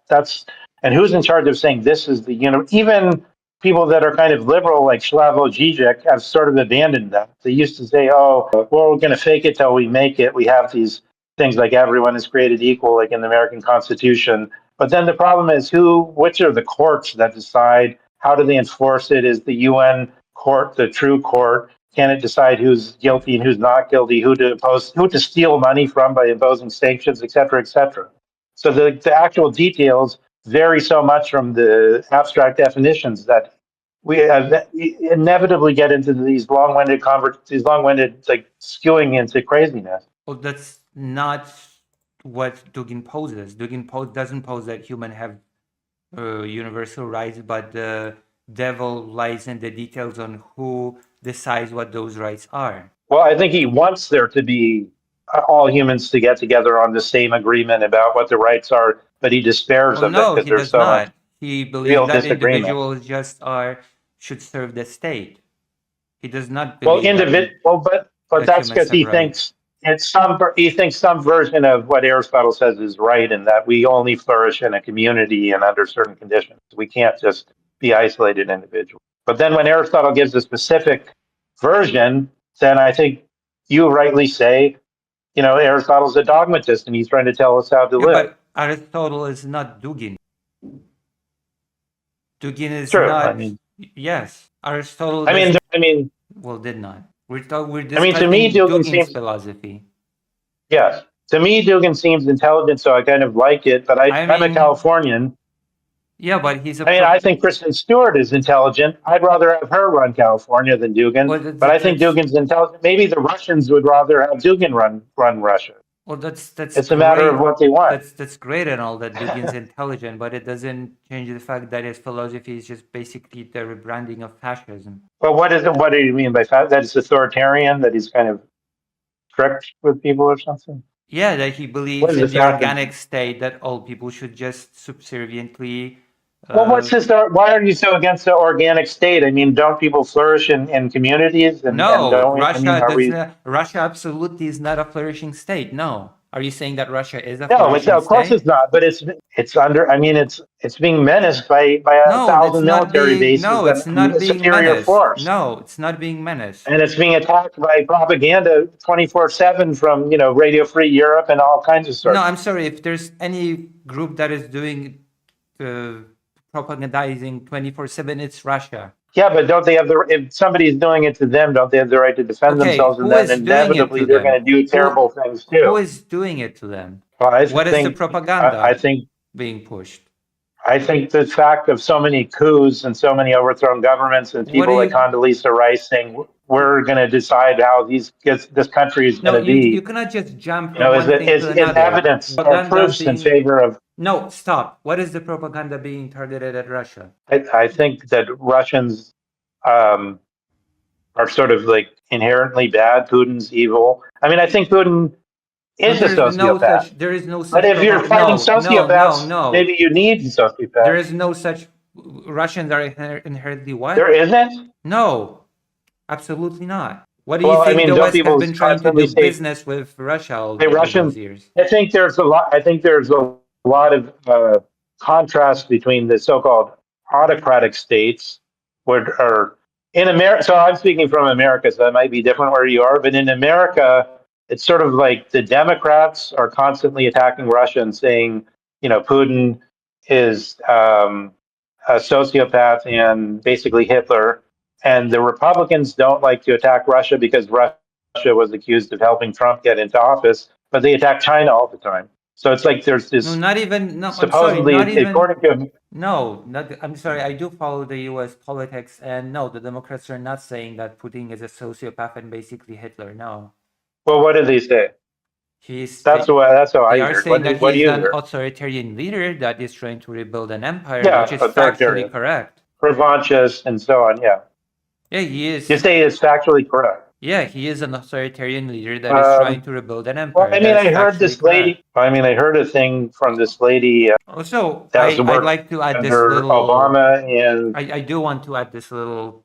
and who's in charge of saying this is the even people that are kind of liberal, like Slavoj Žižek, have sort of abandoned that. They used to say, "Oh, well, we're going to fake it till we make it." We have these things like everyone is created equal, like in the American Constitution. But then the problem is which are the courts that decide? How do they enforce it? Is the UN court the true court? Can it decide who's guilty and who's not guilty? Who to steal money from by imposing sanctions, et cetera, et cetera. So the actual details vary so much from the abstract definitions that we inevitably get into these long-winded like skewing into craziness.
Well, that's not what Dugin poses. Doesn't pose that humans have universal rights, but the devil lies in the details on who decides what those rights are.
Well, I think he wants there to be all humans to get together on the same agreement about what the rights are, but he despairs
Oh
of it
no,
because
he
there's
does
so much
not. He believes
real
that
disagreement.
individuals just should serve the state. He does not
Well,
believe that
but
that
that's
humans
because
have rights.
he thinks some version of what Aristotle says is right, and that we only flourish in a community and under certain conditions. We can't just be isolated individuals. But then when Aristotle gives a specific version, then I think you rightly say, Aristotle's a dogmatist and he's trying to tell us how to
Yeah,
live.
but Aristotle is not Dugin. Dugin is
True.
not. Yes, Aristotle
I
does.
mean, I mean,
Well, did not. We're
to me,
discussing Dugin's philosophy.
Yes, to me, Dugan seems intelligent, so I kind of like it. But
I
I'm a
mean,
Californian.
yeah, but he's a
I think Kristen Stewart is intelligent. I'd rather have her run California than Dugan.
well,
But I think Dugan's intelligent. Maybe the Russians would rather have Dugan run Russia.
that's
It's a matter of
great.
what they want.
That's great and all that Dugin's intelligent, but it doesn't change the fact that his philosophy is just basically the rebranding of fascism.
But what is it? What do you mean by that? It's authoritarian. That he's kind of strict with people or something.
Yeah, that he
What
believes
is the
in the
fact?
organic state that all people should just subserviently
Well, what's this? Why are you so against the organic state? I mean, don't people flourish in communities? And
No,
don't we? I mean,
Russia
are
does
we?
not. Russia absolutely is not a flourishing state. No. Are you saying that Russia is a
No, it's
flourishing
of course
state?
it's not. But it's under. I mean, it's being menaced by a
No, it's
thousand
not
military
being.
bases
No,
and,
it's
and
not
a
being
superior
menaced.
force,
No, it's not being menaced.
and it's being attacked by propaganda 24/7 from Radio Free Europe and all kinds of
No,
sources.
I'm sorry. If there's any group that is doing propagandizing 24/7, it's Russia.
Yeah, but don't they have the? If somebody's doing it to them, don't they have the right to defend
Okay,
themselves? And
who
then
is doing it
inevitably
to
they're going
them?
to do terrible things
Who
too.
is doing it to them?
Well, I
What is the
think I
propaganda
think
being pushed?
I think the fact of so many coups and so many overthrown governments and
What do
people like
you?
Condoleezza Rice saying we're going to decide how this country is
No,
going to
you
be,
cannot just jump from
is
one thing to
is
another.
evidence or
Propaganda
proofs in
being.
favor of.
No, stop. What is the propaganda being targeted at Russia?
I think that Russians um, are sort of like inherently bad. Putin's evil. I mean, I think Putin
No,
is a sociopath.
there is no
But
such
if you're fighting sociopaths,
no.
maybe you need
There
sociopaths.
is no such. Russians are inherently
There
what?
isn't.
No, absolutely not. What do you
Well, I
think
mean,
the
don't
West has
people
been trying to
constantly
do
say
business with Russia
the
all those
Russian?
years?
I think there's a lot. I think there's a lot of contrast between the so-called autocratic states, where are in America. So I'm speaking from America, so that might be different where you are. But in America, it's sort of like the Democrats are constantly attacking Russia and saying, Putin is a sociopath and basically Hitler. And the Republicans don't like to attack Russia because Russia was accused of helping Trump get into office, but they attack China all the time. So it's like there's
No,
this
not even. No, I'm sorry.
supposedly,
Not even.
according to,
No, not. I'm sorry. I do follow the U.S. politics, and no, the Democrats are not saying that Putin is a sociopath and basically Hitler. No,
well, what do they say?
he's.
That's how
They
I
are
heard.
saying that
What do
he's
you
an
hear?
authoritarian leader that is trying to rebuild an empire, which
Yeah,
is factually
authoritarian,
correct.
revanchist, and so on. Yeah,
Yeah, he
you
is.
say it's factually correct.
Yeah, he is an authoritarian leader that is trying
Um,
to rebuild an
well,
empire.
I
That
mean,
is
I heard
factually
this
correct.
lady. I mean, I heard a thing from this lady
Also,
that was
I'd
worked
like to add this
under
little.
Obama, and
I do want to add this little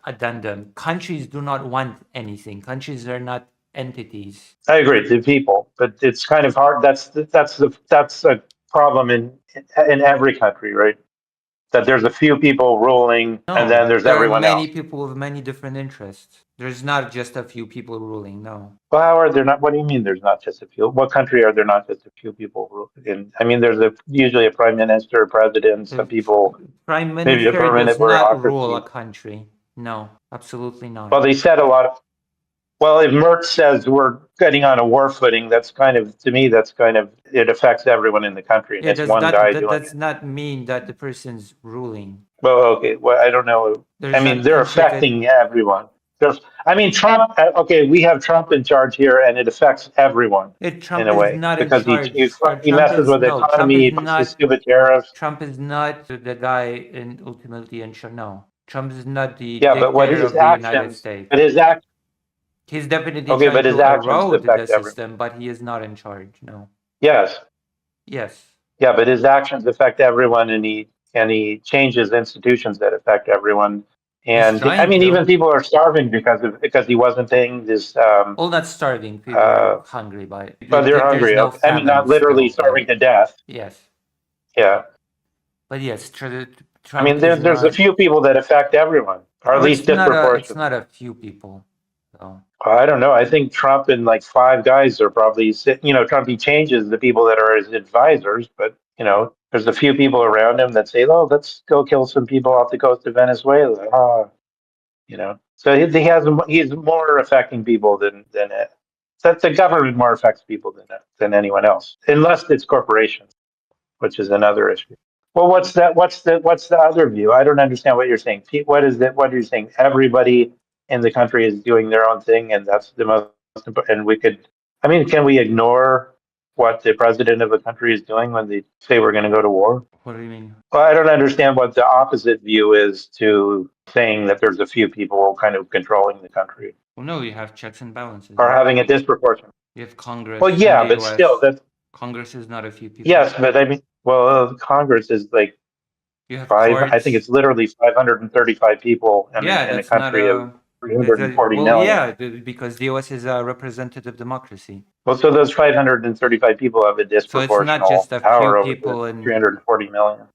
addendum. Countries do not want anything. Countries are not entities.
I agree, the people, but it's kind of hard. That's a problem in every country, right? That there's a few people ruling, and then
No,
there's
there are
everyone
many
else.
people with many different interests. There's not just a few people ruling. No.
Well, how are there not? What do you mean? There's not just a few. What country are there not just a few people ruling? I mean, there's usually a prime minister, a president, some
The
people,
prime
maybe a
minister
permanent
does not rule a
bureaucracy.
country. No, absolutely not.
Well, they said a lot of. Well, if Mertz says we're getting on a war footing, that's kind of, to me, that's kind of, it affects everyone in the country, and
Yeah,
it's one guy doing
does
it.
not mean that the person's ruling.
Well, okay. Well, I don't know. I
There's
mean,
an
they're
intricate.
affecting everyone. I mean, Trump. Okay, we have Trump in charge here, and it affects everyone in
Trump
a
is
way
not in
because
charge.
he messes with the
Trump
economy.
is
He puts the
not.
stupid tariffs.
Trump is not the guy in ultimately in charge. No, Trump is not the
Yeah, but what
dictator
his
of the United
actions?
States.
But his act.
He's definitely
Okay,
trying
but his
to
actions
erode the
affect everyone.
system, but he is not in charge. No.
Yes.
Yes.
Yeah, but his actions affect everyone, and he changes institutions that affect everyone.
He's
And I
trying
mean, even
to.
people are starving because he wasn't paying this.
All not starving. People
Uh,
are hungry by it.
but they're
There's
hungry.
no
Okay. I mean,
famine
not literally
still, but
starving to death.
yes.
Yeah.
But yes,
I mean,
Trump is
there's a
not.
few people that affect everyone, or at
Oh,
least
it's
disproportionately.
not a few people. So
I don't know. I think Trump and like five guys are probably, Trump, he changes the people that are his advisors, but, there's a few people around him that say, oh, let's go kill some people off the coast of Venezuela. So he's more affecting people than it. So the government more affects people than anyone else, unless it's corporations, which is another issue. Well, what's that? What's the other view? I don't understand what you're saying. Pete, what is that? What are you saying? Everybody in the country is doing their own thing, and that's the most important. And we could, I mean, can we ignore what the president of a country is doing when they say we're going to go to war?
what do you mean?
Well, I don't understand what the opposite view is to saying that there's a few people kind of controlling the country
Well, no, you have checks and balances.
or
No?
having a disproportion.
You have Congress
Well,
in
yeah,
the
but
U.S.
still, that's
Congress is not a few people.
yes, but I mean, well, Congress is like
You have
I think
courts.
it's literally 535 people
Yeah,
in a
that's not
country of
a.
340
Well,
million.
yeah, because the US is a representative democracy.
Well, so those 535 people have a
So it's not
disproportional
just a few
power over the
people, and
340 million.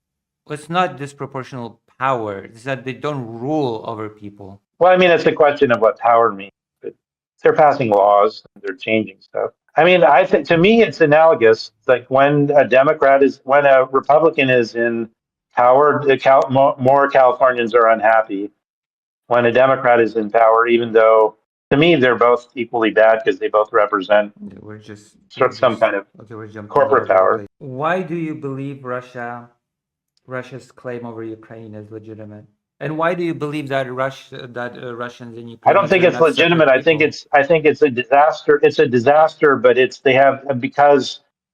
it's not disproportional power. It's that they don't rule over people.
Well, I mean, it's a question of what power means. But they're passing laws, they're changing stuff. I mean, I think to me, it's analogous. Like when when a Republican is in power, more Californians are unhappy. When a Democrat is in power, even though to me they're both equally bad because they both represent
Okay, we're
some
just
kind of
okay. We're jumping all
corporate
over the
power.
place. Why do you believe Russia's claim over Ukraine is legitimate? And why do you believe that Russians and
I don't
Ukrainians
think
are
it's
not
legitimate.
separate people?
I think it's a disaster. It's a disaster, but they have because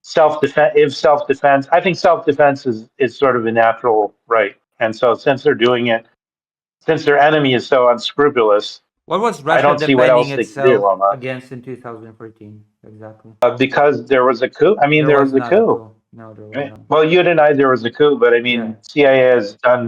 self defense. I think self defense is sort of a natural right, and so since their enemy is so unscrupulous,
What was
I
Russia
don't see what
defending
else they can do
itself
on that.
against in 2014? Exactly.
Because there was a coup. I mean,
There
there
was
was a
not a
coup.
coup. No, there was
Right?
not.
Well, you denied there was a coup, but I
Yeah.
mean, CIA has done,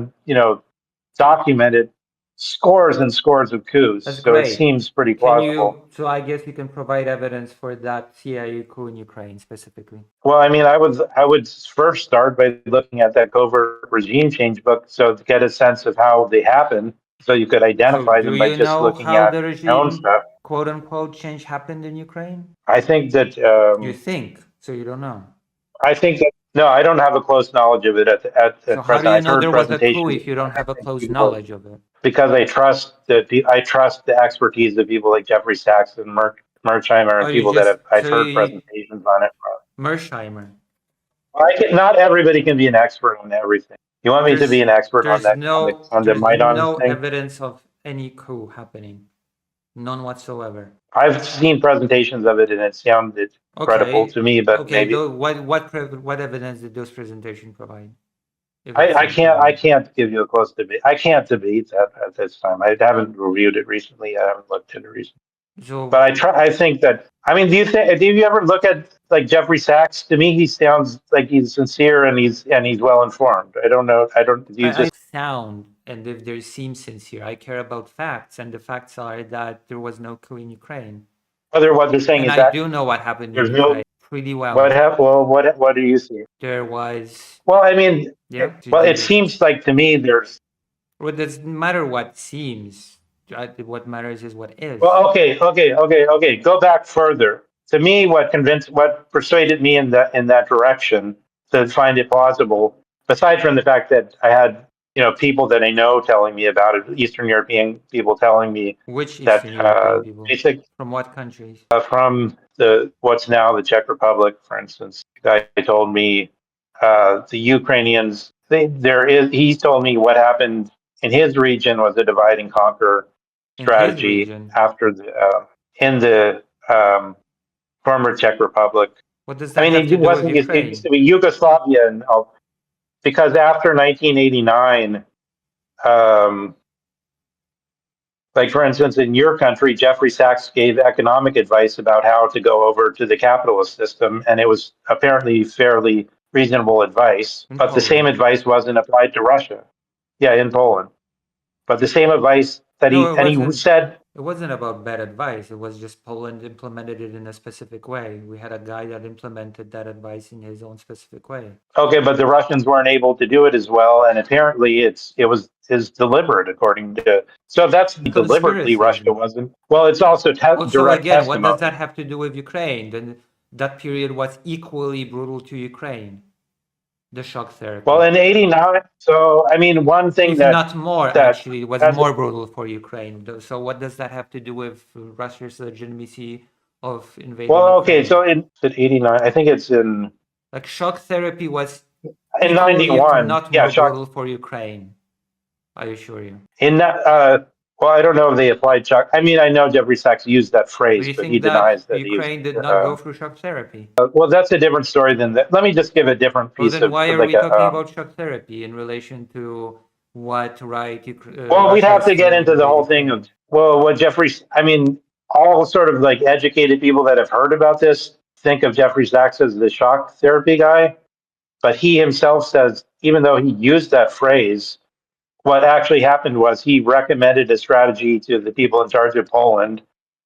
documented scores and scores of coups,
That's
so it
great.
seems pretty
Can
plausible.
you, so I guess you can provide evidence for that CIA coup in Ukraine specifically.
Well, I mean, I would first start by looking at that covert regime change book, so to get a sense of how they happen, so you could
So
identify
do
them by
you
just
know
looking
how
at
the
my own
regime,
stuff.
quote unquote, change happened in Ukraine?
I think that
You think, so you don't know.
no, I don't have a close knowledge of it
So
at
how do
present.
you
I've
know
heard
there was a coup
presentations,
if you don't
and I
have a
think
close
people
knowledge of it?
because I trust the expertise of people like Jeffrey Sachs and Mersheimer
Oh,
and people that I've
so
heard
you,
presentations on it.
Mersheimer.
Not everybody can be an expert on everything. You want me to be
There's,
an expert on the
there's
Maidan
no
thing?
evidence of any coup happening. None whatsoever.
I've seen presentations of it and it sounded credible
Okay,
to me, but
okay.
maybe
What evidence did those presentations provide? If it seemed
I
credible.
can't give you a close debate. I can't debate that at this time. I haven't reviewed it recently. I haven't looked at it recently. But
So
I think that. I mean, do you ever look at like Jeffrey Sachs? To me, he sounds like he's sincere and he's well informed. I don't know. I don't. Do you
I
just
sound, and if they seem sincere, I care about facts, and the facts are that there was no coup in Ukraine.
whether what they're saying
And
is
I
that
do know what happened in
there's no
Ukraine pretty well.
what do you see?
There was,
Well, I mean,
yeah,
it seems like to me there's.
well, it doesn't matter what seems. What matters is what is.
Well, okay. Go back further. To me, what persuaded me in that direction to find it plausible, aside from the fact that I had people that I know telling me about it, Eastern European people telling me
Which
that
Eastern European people?
basic
From what countries?
from the what's now the Czech Republic, for instance, the guy told me the Ukrainians. He told me what happened in his region was a divide and conquer
In his
strategy
region.
after in the former Czech Republic.
What does
I
that
mean,
have to do with
it used to
Ukraine?
be Yugoslavia, and because after 1989, um, like for instance, in your country, Jeffrey Sachs gave economic advice about how to go over to the capitalist system, and it was apparently fairly reasonable advice.
In
But the same
Poland.
advice wasn't applied to Russia. Yeah, in Poland. But the same advice
No, it
he
wasn't.
said.
It wasn't about bad advice. It was just Poland implemented it in a specific way. We had a guy that implemented that advice in his own specific way.
Okay, but the Russians weren't able to do it as well, and apparently it was is deliberate according to. So if that's deliberately Russia
Conspiracy.
wasn't. Well, it's also
Also,
direct
again, what does
testimony.
that have to do with Ukraine? Then that period was equally brutal to Ukraine. The shock therapy.
Well, in '89, so I mean, one thing
If not more,
that
actually, it was
has
more brutal for Ukraine. So what does that have to do with Russia's legitimacy of invading
okay,
Ukraine?
so in '89, I think it's
Like shock therapy was
in
equally, if
'91.
not
Yeah,
more
shock
brutal for Ukraine. I assure you.
in that. Well, I don't know if they applied shock. I mean, I know Jeffrey Sachs used that
Do
phrase,
you
but he
think that
denies that he used.
Ukraine did not go through shock therapy?
Well, that's a different story than that. Let me just give a different
Well,
piece
then
of
why are
like
we
a.
talking about shock therapy in relation to what right
Well, we'd
Russia
have
has
to get
to
into the
invade
whole thing
Ukraine?
of what Jeffrey. I mean, all sort of like educated people that have heard about this think of Jeffrey Sachs as the shock therapy guy. But he himself says, even though he used that phrase, what actually happened was he recommended a strategy to the people in charge of Poland.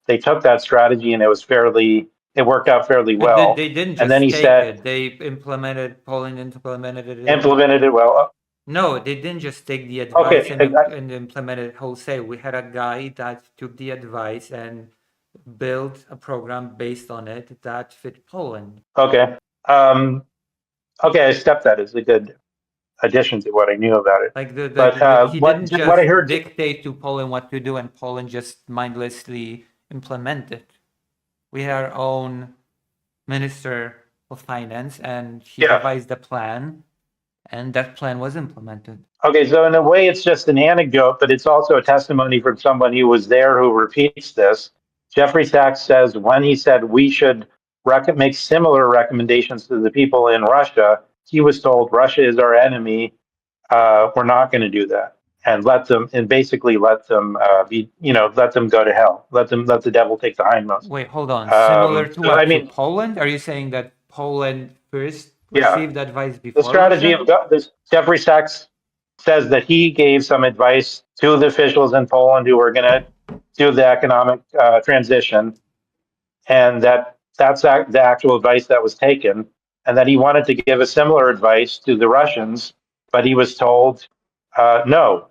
They took that strategy and it worked out fairly
But
well.
they didn't
And then
just
he
take
said,
it. Poland implemented it.
implemented it well.
No, they didn't just take the advice
Okay,
and implement it wholesale. We had a guy that took the advice and built a program based on it that fit Poland.
okay. Okay, I accept that as a good addition to what I knew about it.
Like
But
he
what
didn't
what I
just
heard,
dictate to Poland what to do, and Poland just mindlessly implemented. We had our own minister of finance, and he
yeah.
devised a plan, and that plan was implemented.
Okay, so in a way, it's just an anecdote, but it's also a testimony from someone who was there who repeats this. Jeffrey Sachs says when he said we should make similar recommendations to the people in Russia, he was told Russia is our enemy. We're not going to do that, and basically let them let them go to hell. Let the devil take the hindmost.
Wait, hold on. Similar to
So I
what? To
mean,
Poland? Are you saying that Poland first
yeah,
received advice
the
before
strategy
Russia?
of this Jeffrey Sachs says that he gave some advice to the officials in Poland who were going to do the economic transition, and the actual advice that was taken, and that he wanted to give a similar advice to the Russians, but he was told, no,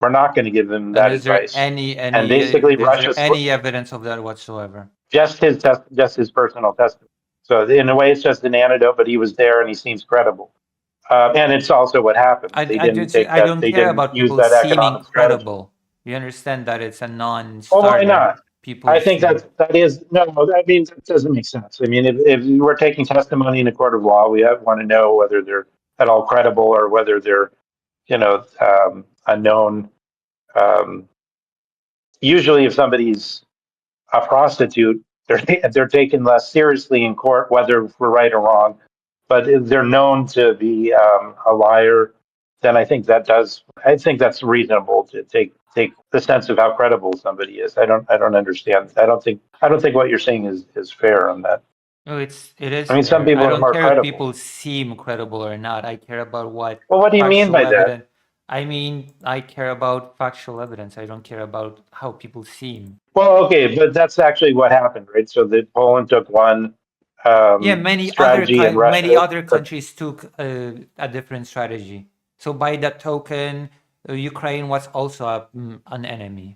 we're not going to give them
And
that advice. And
any
basically,
is there
Russia's
any evidence of that whatsoever?
just his personal testimony. So in a way, it's just an anecdote, but he was there and he seems credible. And it's also what happened. They didn't take
I
that.
don't
They
care
didn't
about
use
people
that
seeming
economic strategy.
credible. You understand that it's a
Well, why
non-starter.
not?
People
I think
seem
that is no. I mean, that doesn't make sense. I mean, if we're taking testimony in a court of law, we want to know whether they're at all credible or whether they're, a known. Um, Usually, if somebody's a prostitute, they're taken less seriously in court, whether we're right or wrong. But if they're known to be a liar, then I think that's reasonable to take the sense of how credible somebody is. I don't understand. I don't think what you're saying is fair on that.
no, it is
I mean, some
fair. I
people are
don't
more
care if
credible.
people seem credible or not. I care about what
Well, what do you mean
factual
by that?
evidence. I mean, I care about factual evidence. I don't care about how people seem.
Well, okay, but that's actually what happened, right? So that Poland took one
Yeah,
strategy, and
many other
but
countries took a different strategy. So by that token, Ukraine was also an enemy.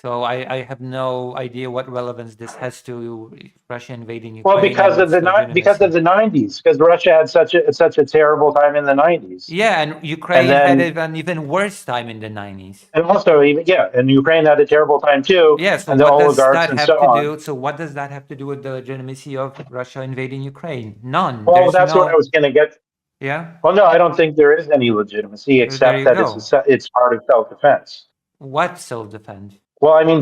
So I have no idea what relevance this has to Russia invading
well,
Ukraine and its
because of
legitimacy.
the '90s, because Russia had such a terrible time in the '90s,
Yeah, and
and
Ukraine had
then
an even worse time in the 90s.
and also even yeah, and Ukraine had a terrible time too,
Yeah, so
and the
what does
oligarchs
that
and
have
so
to
on.
do? So what does that have to do with the legitimacy of Russia invading Ukraine? None.
Well,
There's
that's what I
no,
was going to get.
yeah,
Well, no, I don't think there is any legitimacy
there
except
you
that
go.
it's part of self-defense.
What self-defense?
Well, I mean,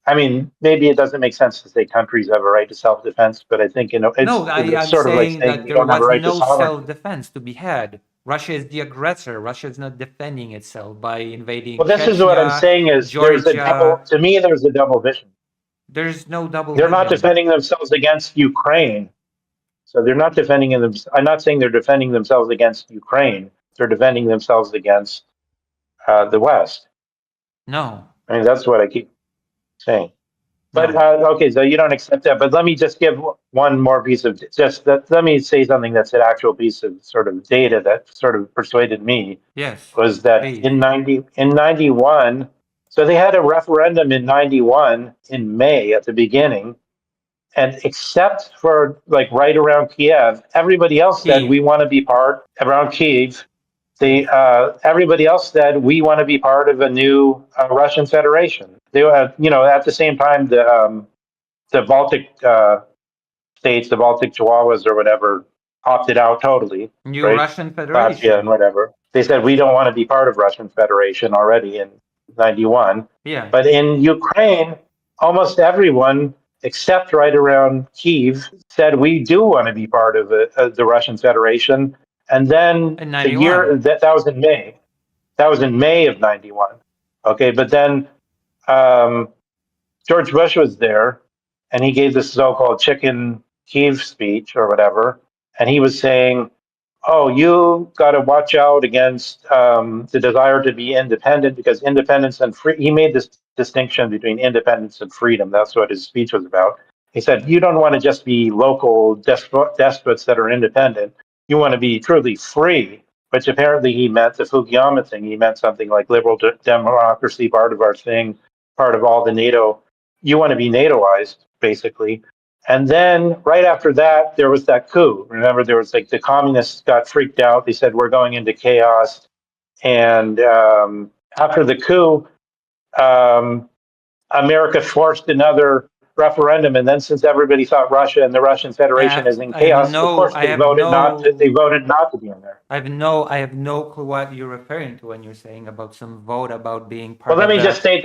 I mean, maybe it doesn't make sense to say countries have a right to self-defense, but I think,
No,
it's
I'm
sort of like
saying
saying
that
you
there
don't have a
was
right to
no
sovereignty.
self-defense to be had. Russia is the aggressor. Russia is not defending itself by invading
Well, this is what I'm
Chechnya,
saying is
Georgia.
to me, there's a double vision.
There's no double
They're not
vision.
defending themselves against Ukraine. So they're not defending them. I'm not saying they're defending themselves against Ukraine. They're defending themselves against the West.
No,
I mean, that's what I keep saying. But
no.
okay, so you don't accept that. But let me just give one more piece of let me say something that's an actual piece of sort of data that sort of persuaded me
Yes,
was that
please.
in 91, so they had a referendum in 91 in May at the beginning, and except for like right around Kiev, everybody else said
Kiev.
we want to be part around Kiev.
Yes.
Everybody else said we want to be part of a new Russian Federation. They were, at the same time the Baltic states, the Baltic Chihuahuas or whatever, opted out totally,
New
right?
Russian
Latvia and
Federation.
whatever. They said we don't want to be part of Russian Federation already in '91.
Yeah.
But in Ukraine, almost everyone except right around Kiev said we do want to be part of the Russian Federation. And then
In
the year
91.
that was in May. That was in May of '91. Okay, but then um, George Bush was there, and he gave this so-called chicken Kiev speech or whatever, and he was saying, "Oh, you got to watch out against the desire to be independent because independence and free." He made this distinction between independence and freedom. That's what his speech was about. He said, "You don't want to just be local despots that are independent. You want to be truly free." Which apparently he meant the Fukuyama thing. He meant something like liberal democracy, part of our thing, part of all the NATO. You want to be NATOized, basically. And then right after that, there was that coup. Remember, there was like the communists got freaked out. They said, we're going into chaos. And after the coup, America forced another referendum. And then since everybody thought Russia and the Russian Federation is in chaos, of course they voted not to be in there.
I have no clue what you're referring to when you're saying about some vote about being part
Well, let
of
me
the
just state.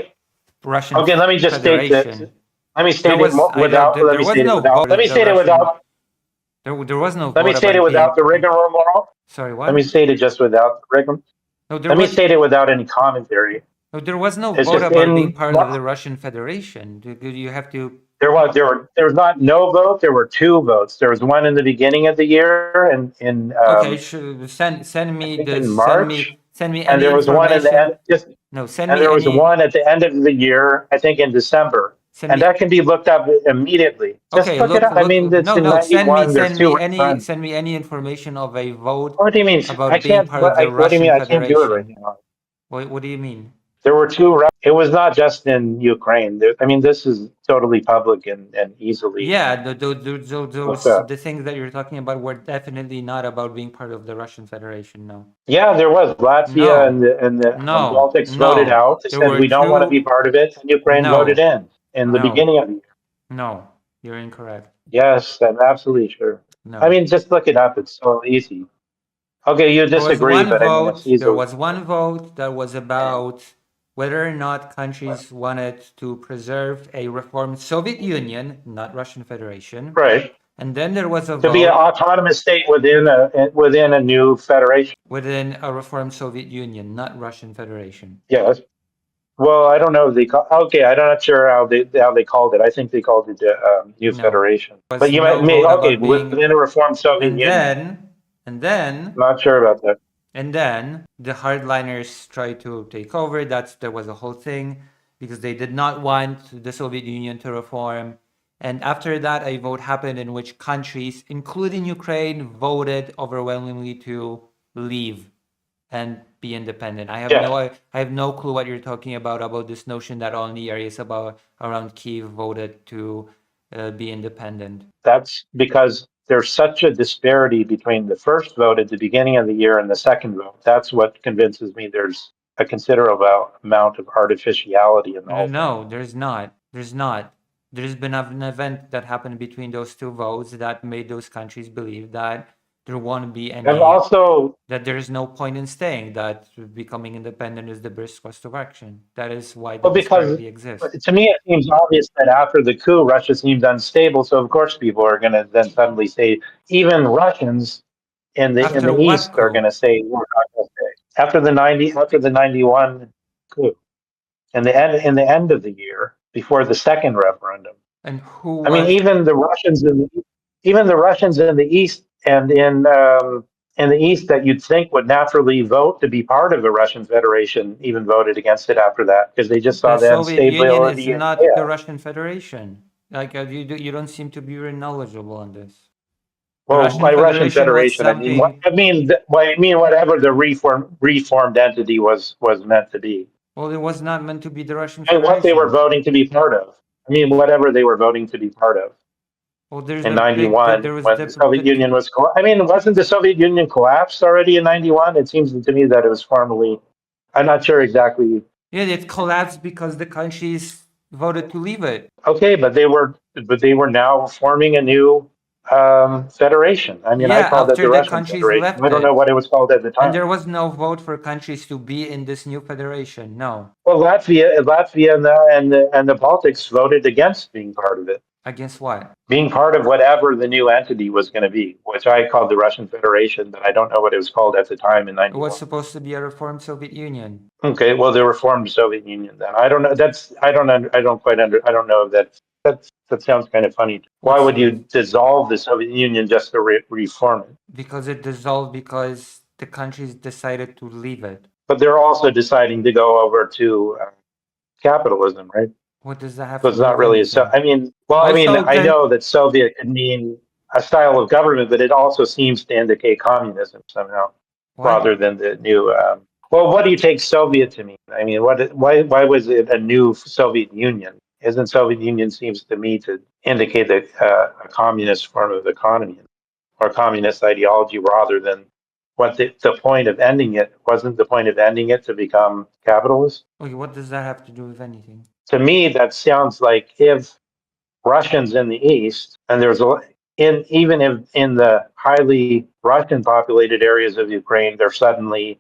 Russian
Okay, let me just state
Federation.
that. Let me state
There
it
was I know
without.
there,
Let
there
me
was
state it
no
without.
vote
Let me
of the
state it
Russian.
without.
There was no
Let me
vote
state it
about
without the
being.
rigmarole.
Sorry,
Let me
what?
state it just without the rigmarole.
No, there
Let me
was
state it without any commentary.
no, there was no
It's
vote
just
about being
in.
part of the Russian Federation. You have to.
There was not no vote. There were two votes. There was one in the beginning of the year, and in
Okay, send
I
me
think
the
in March,
send me
and
any
there was one at the
information.
end. Just
No, send
and
me
there was
any.
one at the end of the year. I think in December,
Send
and
me.
that can be looked up immediately. Just
Okay,
look it up. I
look.
mean, it's
No,
in
no.
'91. There's two referendums.
Send me any information of a vote
What do you mean? I
about being
can't.
part of the
What do you mean?
Russian
I can't do it right
Federation.
now.
What do you mean?
There were two. It was not just in Ukraine. I mean, this is totally public and easily
Yeah,
looked up.
the things that you're talking about were definitely not about being part of the Russian Federation. No,
Yeah, there was. Latvia
no,
and the
no,
Baltics voted
no.
out. They
There
said
were
we don't want to be
two.
part of it, and Ukraine voted
No,
in the
no,
beginning of the year.
no. You're incorrect.
Yes, I'm absolutely sure. I
No.
mean, just look it up. It's so easy. Okay, you disagree, but I mean, it's
There
easily.
was one vote that was about whether or not countries wanted to preserve a reformed Soviet Union, not Russian Federation.
Right.
And then there was a
To be an
vote
autonomous state within a new federation.
within a reformed Soviet Union, not Russian Federation.
Yes. Well, I don't know if they call. Okay, I'm not sure how they called it. I think they called it the new
No.
federation.
There
But
was
you
no
may
vote
okay
about being
within a reformed Soviet
and
Union.
then
Not sure about that.
And then the hardliners tried to take over. There was a whole thing because they did not want the Soviet Union to reform. And after that, a vote happened in which countries, including Ukraine, voted overwhelmingly to leave and be independent.
Yeah,
I have no clue what you're talking about this notion that only areas around Kiev voted to be independent.
that's because there's such a disparity between the first vote at the beginning of the year and the second vote. That's what convinces me there's a considerable amount of artificiality in the whole thing.
No, there's not. There's not. There's been an event that happened between those two votes that made those countries believe that there won't be
And
any,
also,
that there is no point in staying, that becoming independent is the best course of action. That is why the
well, because
disparity exists.
to me it seems obvious that after the coup, Russia seemed unstable. So of course, people are going to then suddenly say, even Russians in
After
the
what
East are going
coup?
to say we're not going to stay after the '91 coup, and the end of the year before the second referendum.
And who
I mean,
was,
even the Russians in the East and in the East that you'd think would naturally vote to be part of the Russian Federation even voted against it after that because they just saw
the
the
Soviet Union is
instability and
not the
chaos.
Russian Federation. Like you don't seem to be very knowledgeable on this. The
Well,
Russian
by Russian
Federation was
Federation, I mean
something.
I mean whatever the reformed entity was meant to be,
Well, it was not meant to be the Russian
and what they were
Federation.
voting to be part of. I mean, whatever they were voting to be part of
Well, there's
in
a big,
'91
there was
when the Soviet Union was. I mean, wasn't the Soviet Union collapsed already in '91? It seems to me that it was formally. I'm not sure exactly.
yeah, it collapsed because the countries voted to leave it.
Okay, but they were now forming a new federation. I mean, I
Yeah,
called it
after
the
the
Russian
countries
Federation.
left
I don't know
it.
what it was called at the
And
time.
there was no vote for countries to be in this new federation. No.
Well, Latvia and the Baltics voted against being part of it,
Against what?
being part of whatever the new entity was going to be, which I called the Russian Federation, but I don't know what it was called at the time in
It was
'91.
supposed to be a reformed Soviet Union.
Okay, well, the reformed Soviet Union then. I don't know. I don't quite I don't know that That sounds kind of funny. Why would you dissolve the Soviet Union just to reform it?
Because it dissolved because the countries decided to leave it.
But they're also deciding to go over to capitalism, right?
What does that have
So
to
it's
do
not
with
really
anything?
I know that Soviet could mean a style of government, but it also seems to indicate communism somehow, rather than the new. Well, what do you take Soviet to mean? I mean, why was it a new Soviet Union? Isn't Soviet Union seems to me to indicate that a communist form of economy or communist ideology rather than what the point of ending it wasn't the point of ending it to become capitalist.
Okay, what does that have to do with anything?
To me, that sounds like if Russians in the East, and even if in the highly Russian populated areas of Ukraine, they're suddenly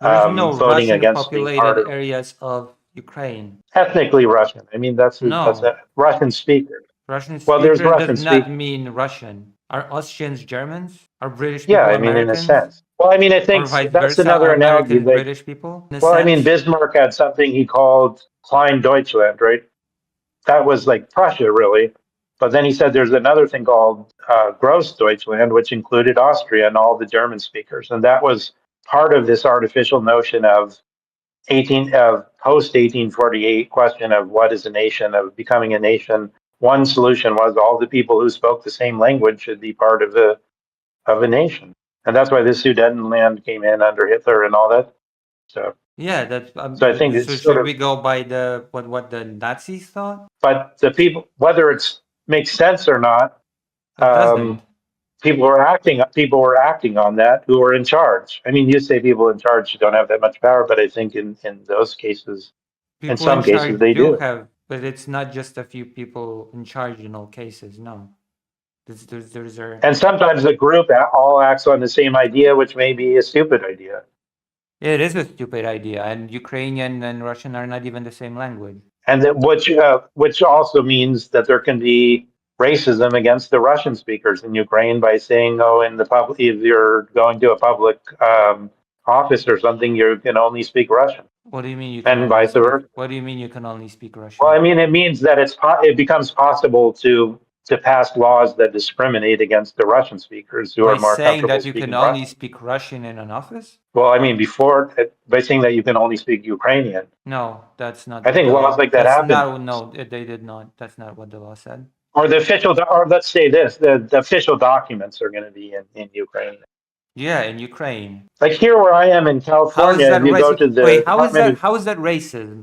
There's no
voting
Russian
against being part
populated
of
areas of Ukraine.
ethnically Russian. I mean, that's
No.
a Russian speaker.
Russian
Well, there's
speaker
Russian
does not
speakers.
mean Russian. Are Austrians Germans? Are British
Yeah,
people
I mean, in a
Americans?
sense. Well, I mean, I
Or
think
vice
that's
versa?
another
Are
analogy.
Americans
Like,
British people?
well, I mean, Bismarck had something he called Klein Deutschland, right? That was like Prussia, really. But then he said there's another thing called Gross Deutschland, which included Austria and all the German speakers, and that was part of this artificial notion of post 1848 question of what is a nation, of becoming a nation. One solution was all the people who spoke the same language should be part of a nation, and that's why the Sudetenland came in under Hitler and all that. So
yeah, that.
so I think
So
it's sort
should
of.
we go by the what the Nazis thought?
But the people, whether it's makes sense or not,
It doesn't.
people were acting on that who were in charge. I mean, you say people in charge don't have that much power, but I think in those cases, in
People in
some cases,
charge
they
do
do.
have, but it's not just a few people in charge in all cases. No, there's
And sometimes the group all acts on the same idea, which may be a stupid idea.
It is a stupid idea, and Ukrainian and Russian are not even the same language.
And that which also means that there can be racism against the Russian speakers in Ukraine by saying, "Oh, in the public, if you're going to a public office or something, you can only speak Russian,"
What do you mean you can
and
only
vice
speak?
versa.
What do you mean you can only speak Russian?
Well, I mean, it means that it becomes possible to pass laws that discriminate against the Russian speakers who
By
are more
saying
comfortable
that you can
speaking
only
Russian.
speak Russian in an office?
Well, I mean, before by saying that you can only speak Ukrainian.
No, that's not
I
what
think
the
laws
law.
like that
That's
happen.
not. No, they did not. That's not what the law said.
Or the official, or let's say this: the official documents are going to be in Ukraine.
Yeah, in Ukraine.
Like here, where I am in
How is
California,
that
if you go
racist?
to the
Wait, how is
Department
that?
of,
How is that racism?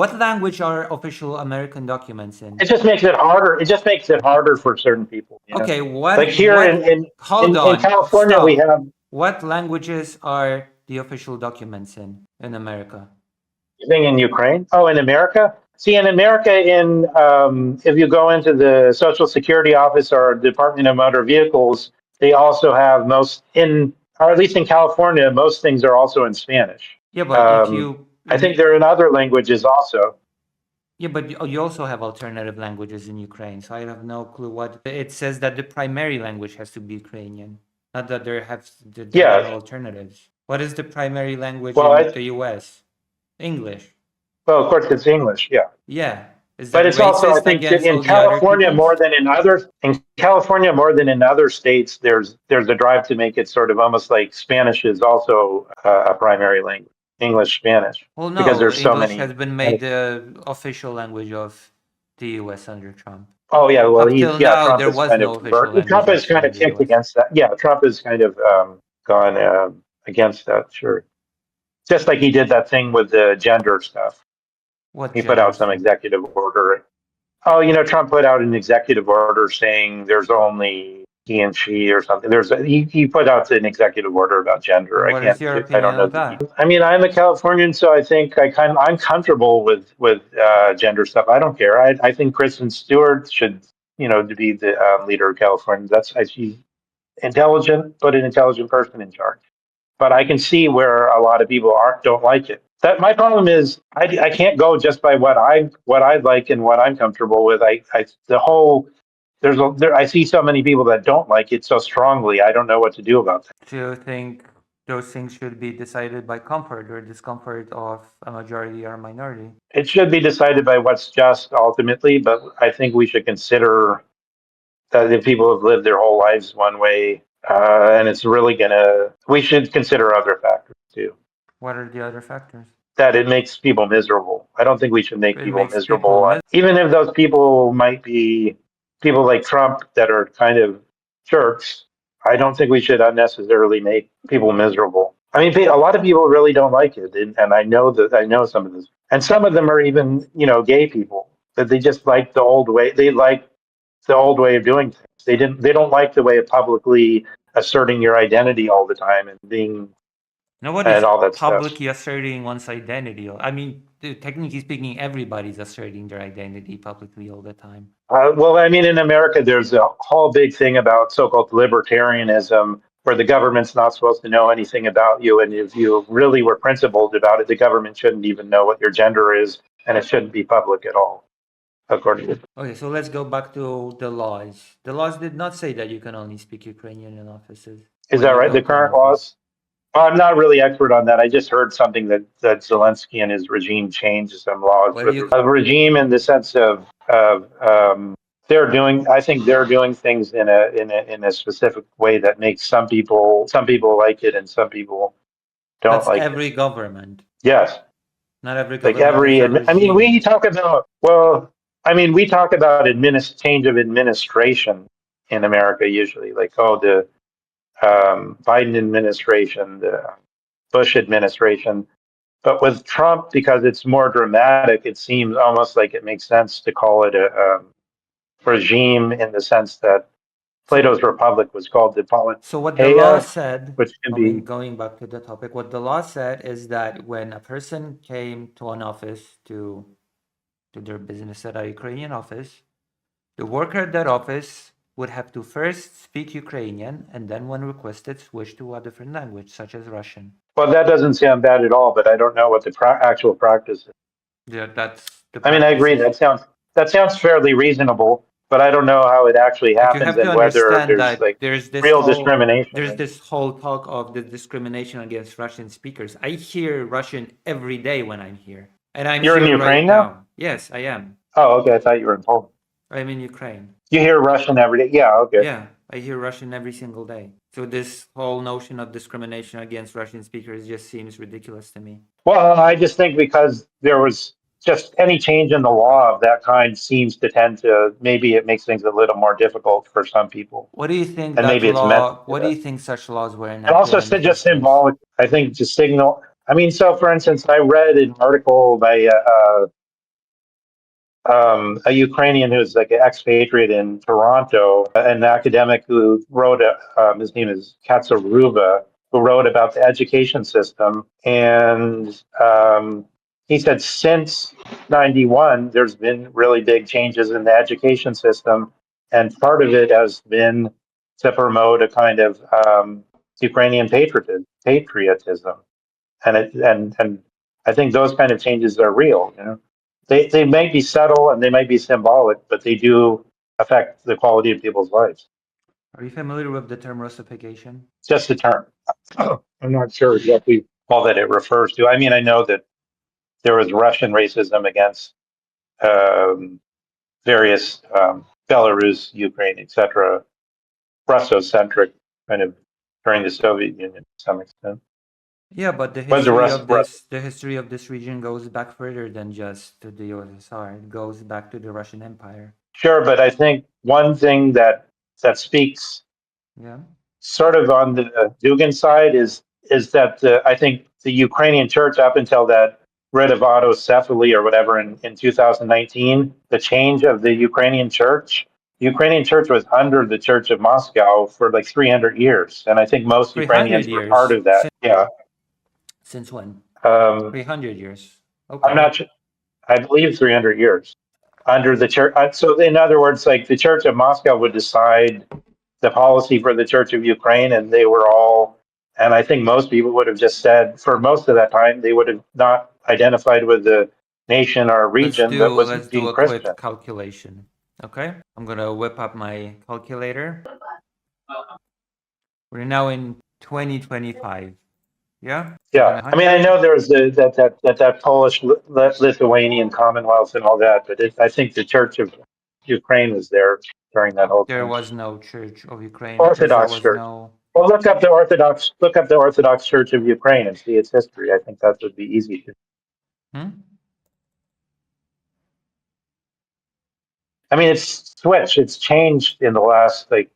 What language are official American documents in?
it just makes it harder. It just makes it harder for certain people. You know?
Okay, what?
Like here
What? Hold
in
on.
California,
Stop.
we have.
What languages are the official documents in America?
Thing in Ukraine? Oh, in America? See, in America, if you go into the Social Security office or Department of Motor Vehicles, they also have or at least in California, most things are also in Spanish.
Yeah, but if you,
I think they're in other languages also.
yeah, but you also have alternative languages in Ukraine, so I have no clue what it says that the primary language has to be Ukrainian, not that there are alternatives. What is the primary language in the US? English.
Well, of course, it's English, yeah.
Yeah. Is
But
that
it's also, I
racist
think,
against all
in
the other
California
peoples?
more than in other states, there's a drive to make it sort of almost like Spanish is also a primary language, English, Spanish,
Well,
because
no,
there's so
English
many.
has been made the official language of the US under Trump.
Oh yeah, well
Up till now,
Trump
there
is
was
kind
no
of
official language
Trump has kind
in
of
the
kicked
US.
against that. Yeah, Trump has kind of gone against that. Sure, just like he did that thing with the gender stuff.
What
He put out some
thing?
executive order. Oh, Trump put out an executive order saying there's only he and she or something. He put out an executive order about gender.
What is your
I don't
opinion
know
on
the
that?
details. I mean, I'm a Californian, so I think I'm comfortable with gender stuff. I don't care. I think Kristen Stewart should to be the leader of California. She's intelligent, put an intelligent person in charge. But I can see where a lot of people don't like it. That my problem is I can't go just by what I like and what I'm comfortable with. I see so many people that don't like it so strongly. I don't know what to do about that.
Do you think those things should be decided by comfort or discomfort of a majority or a minority.
It should be decided by what's just ultimately, but I think we should consider that if people have lived their whole lives one way, and it's really we should consider other factors too.
What are the other factors?
That it makes people miserable. I don't think we should make
It
people
makes people
miserable, even if those people might be people like Trump that are kind of jerks. I don't think we should unnecessarily make people miserable. I mean, a lot of people really don't like it, and I know some of this, and some of them are even gay people that they just like the old way. They like the old way of doing things. They don't like the way of publicly asserting your identity all the time and being
Nobody's
and all that stuff.
publicly asserting one's identity. I mean, technically speaking, everybody's asserting their identity publicly all the time.
Well, I mean, in America, there's a whole big thing about so-called libertarianism, where the government's not supposed to know anything about you, and if you really were principled about it, the government shouldn't even know what your gender is, and it shouldn't be public at all, according to.
Okay, so let's go back to the laws. The laws did not say that you can only speak Ukrainian in offices.
Is that right? The current laws? I'm not really expert on that. I just heard something that Zelensky and his regime changed some laws. A regime in the sense of they're doing. I think they're doing things in a specific way that makes some people like it and some people don't
That's
like
every
it.
government.
Yes.
Not every
Like
government.
I mean, we talk about change of administration in America usually, like the Biden administration, the Bush administration. But with Trump, because it's more dramatic, it seems almost like it makes sense to call it a regime in the sense that Plato's Republic was called the Politeia.
So what the law said,
which can be
going back to the topic, what the law said is that when a person came to an office to their business at a Ukrainian office, the worker at that office would have to first speak Ukrainian and then, when requested, switch to a different language, such as Russian.
Well, that doesn't sound bad at all, but I don't know what the actual practice is.
Yeah, that's the
I mean, I agree. That sounds fairly reasonable, but I don't know how it actually happens and whether there's this real discrimination.
There's this whole talk of the discrimination against Russian speakers. I hear Russian every day when I'm here, and
You're in Ukraine now?
Yes, I am.
Oh, okay. I thought you were in Poland.
I'm in Ukraine.
You hear Russian every day? Yeah, okay.
Yeah, I hear Russian every single day. So this whole notion of discrimination against Russian speakers just seems ridiculous to me.
Well, I just think because there was just any change in the law of that kind seems to tend to, maybe it makes things a little more difficult for some people.
What do you think
and maybe it's meant
what do you think such laws were enacted?
And also just symbolic, I think, to signal. I mean, so for instance, I read an article by a Ukrainian who's like an expatriate in Toronto, an academic who wrote, his name is Katsaruba, who wrote about the education system. And he said since 91, there's been really big changes in the education system. And part of it has been to promote a kind of Ukrainian patriotism. And I think those kind of changes are real, They might be subtle and they might be symbolic, but they do affect the quality of people's lives.
Are you familiar with the term Russification?
Just a term. I'm not sure exactly all that it refers to. I mean, I know that there was Russian racism against various Belarus, Ukraine, etc., Russocentric kind of during the Soviet Union to some extent.
Yeah, but the history of this region goes back further than just to the USSR. It goes back to the Russian Empire.
Sure, but I think one thing that speaks, sort of on the Dugin side is that I think the Ukrainian church, up until that writ of autocephaly or whatever in 2019, the change of the Ukrainian church was under the Church of Moscow for like 300 years, and I think most Ukrainians were part of that.
Since when? 300 years. Okay.
I'm not sure. I believe 300 years under the church. So in other words, like the Church of Moscow would decide the policy for the Church of Ukraine, and they were all, and I think most people would have just said, for most of that time, they would have not identified with the nation or region that was
let's
being
do a
Christian.
quick calculation. Okay, I'm gonna whip up my calculator. We're now in 2025. Yeah?
Yeah, I mean, I know there's that Polish Lithuanian Commonwealth and all that, but I think the Church of Ukraine was there during that whole
There
time.
was no Church of Ukraine because there
Orthodox
was
Church.
no.
Well, look up the Orthodox Church of Ukraine and see its history. I think that would be easy to.
Hmm?
I mean, it's switched. It's changed in the last, like,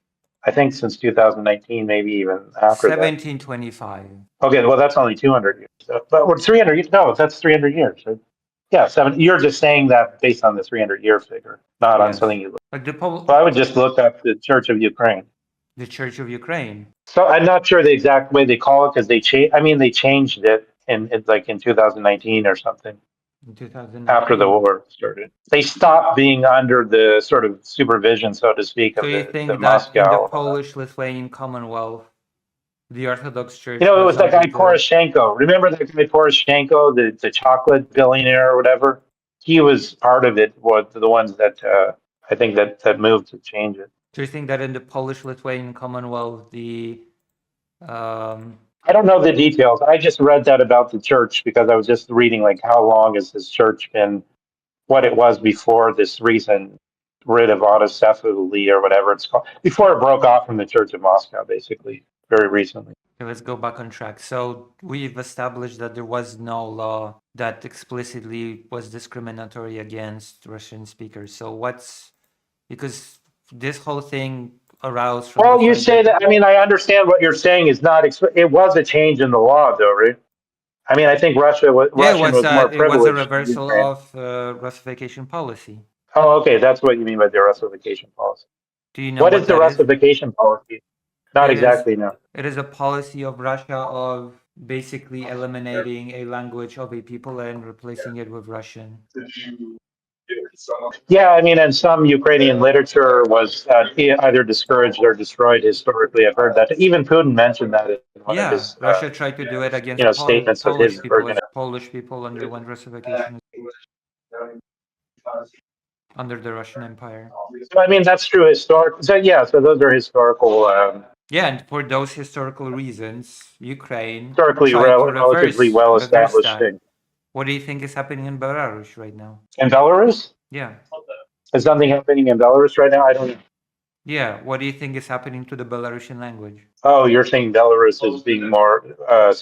I think since 2019, maybe even after that.
1725.
Okay, well, that's only 200 years. But we're 300 years. No, that's 300 years. Right? Yeah, seven. You're just saying that based on the 300-year figure, not on
Yes.
something you look.
Like
So I would just look up the Church of Ukraine.
the Church of Ukraine.
So I'm not sure the exact way they call it because they I mean, they changed it like in 2019 or something
In 2019.
after the war started. They stopped being under the sort of supervision, so to speak,
So
of
you
the
think that in the
Moscow.
Polish-Lithuanian Commonwealth, the Orthodox Church
You know, it
was
was that
under
guy
the.
Poroshenko. Remember that guy Poroshenko, the chocolate billionaire or whatever? He was part of it. Was the ones that I think that moved to change it.
Do you think that in the Polish-Lithuanian Commonwealth, the
I don't know the details. I just read that about the church because I was just reading like how long has this church been what it was before this recent writ of autocephaly or whatever it's called, before it broke off from the Church of Moscow, basically, very recently.
Okay, let's go back on track. So we've established that there was no law that explicitly was discriminatory against Russian speakers. So what's because this whole thing aroused from
Well,
the
you
fact
say
that
that, I mean, I understand what you're saying is not, it was a change in the law, though, right? I mean, I think
yeah,
Russian was more
it was a
privileged than
reversal
Ukraine.
of Russification policy.
Oh, okay, that's what you mean by the Russification policy.
Do you know
What
what
is the
that is?
Russification policy? Not
It is
exactly, no.
it is a policy of Russia of basically eliminating a language of a people and replacing it with Russian.
Yeah, I mean, and some Ukrainian literature was either discouraged or destroyed historically. I've heard that. Even Putin mentioned that in one of
Yeah,
his,
Russia tried to do it against
statements of
Polish
his
people
version.
as Polish people underwent Russification under the Russian Empire.
So, I mean, that's true. So yeah, so those are
Yeah, and for those historical reasons, Ukraine
historically
tried to
relatively well
reverse
established
that.
things.
What do you think is happening in Belarus right now?
In Belarus,
Yeah.
is something happening in Belarus right now? I don't know.
Yeah, what do you think is happening to the Belarusian language?
Oh, you're saying Belarus is being more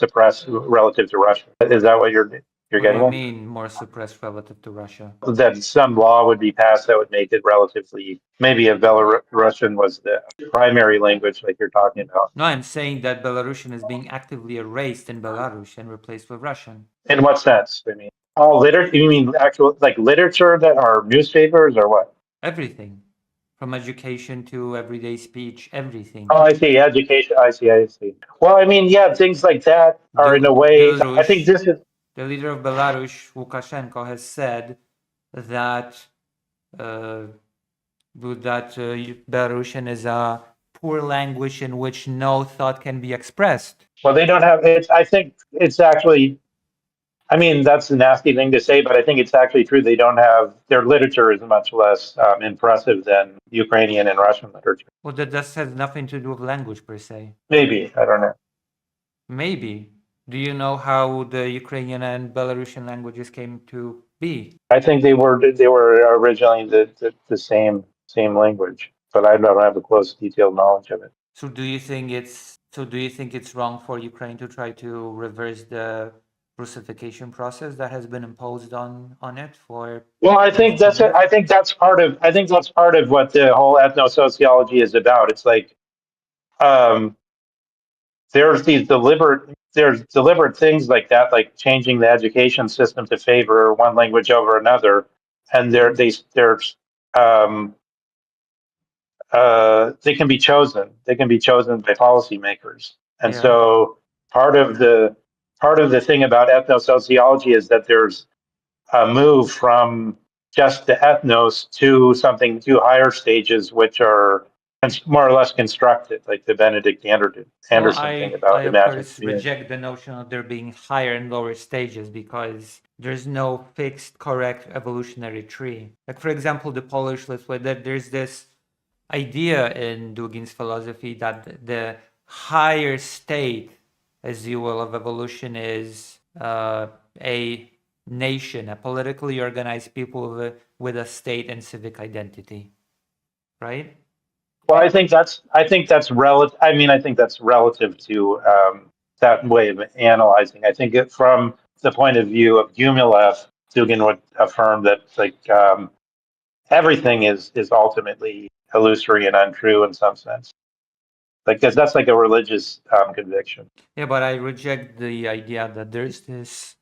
suppressed relative to Russia. Is that what you're
What do
getting
you
at?
mean more suppressed relative to Russia?
That some law would be passed that would make it relatively, maybe if Belarusian was the primary language like you're talking about.
No, I'm saying that Belarusian is being actively erased in Belarus and replaced with Russian.
In what sense? I mean, all literature, you mean actual, like literature that are newspapers or what?
Everything. From education to everyday speech, everything.
Oh, I see. Education. I see. Well, I mean, yeah, things like that are in a way, I think this is,
The leader of Belarus, Lukashenko, has said that Belarusian is a poor language in which no thought can be expressed.
well, they don't have, I think it's actually, I mean, that's a nasty thing to say, but I think it's actually true. They don't have, their literature is much less impressive than Ukrainian and Russian literature.
Well, that has nothing to do with language per se.
Maybe, I don't know.
Maybe. Do you know how the Ukrainian and Belarusian languages came to be?
I think they were originally the same language, but I don't have a close detailed knowledge of it.
So do you think it's wrong for Ukraine to try to reverse the Russification process that has been imposed on it for?
Well, I think that's part of what the whole ethno-sociology is about. It's like there's deliberate things like that, like changing the education system to favor one language over another, and they can be chosen. They can be chosen by policymakers, and so part of the thing about ethno-sociology is that there's a move from just the ethnos to higher stages, which are more or less constructed, like the Benedict Anderson thing about
I of
imagined
course
community.
reject the notion of there being higher and lower stages because there's no fixed correct evolutionary tree. Like for example, the Polish that there's this idea in Dugin's philosophy that the higher state as you will, of evolution is a nation, a politically organized people with a state and civic identity, right?
Well, I think that's relative. I mean, I think that's relative to that way of analyzing. I think from the point of view of Gumilev, Dugin would affirm that like everything is ultimately illusory and untrue in some sense. Like, because that's like a religious conviction.
Yeah, but I reject the idea that there's this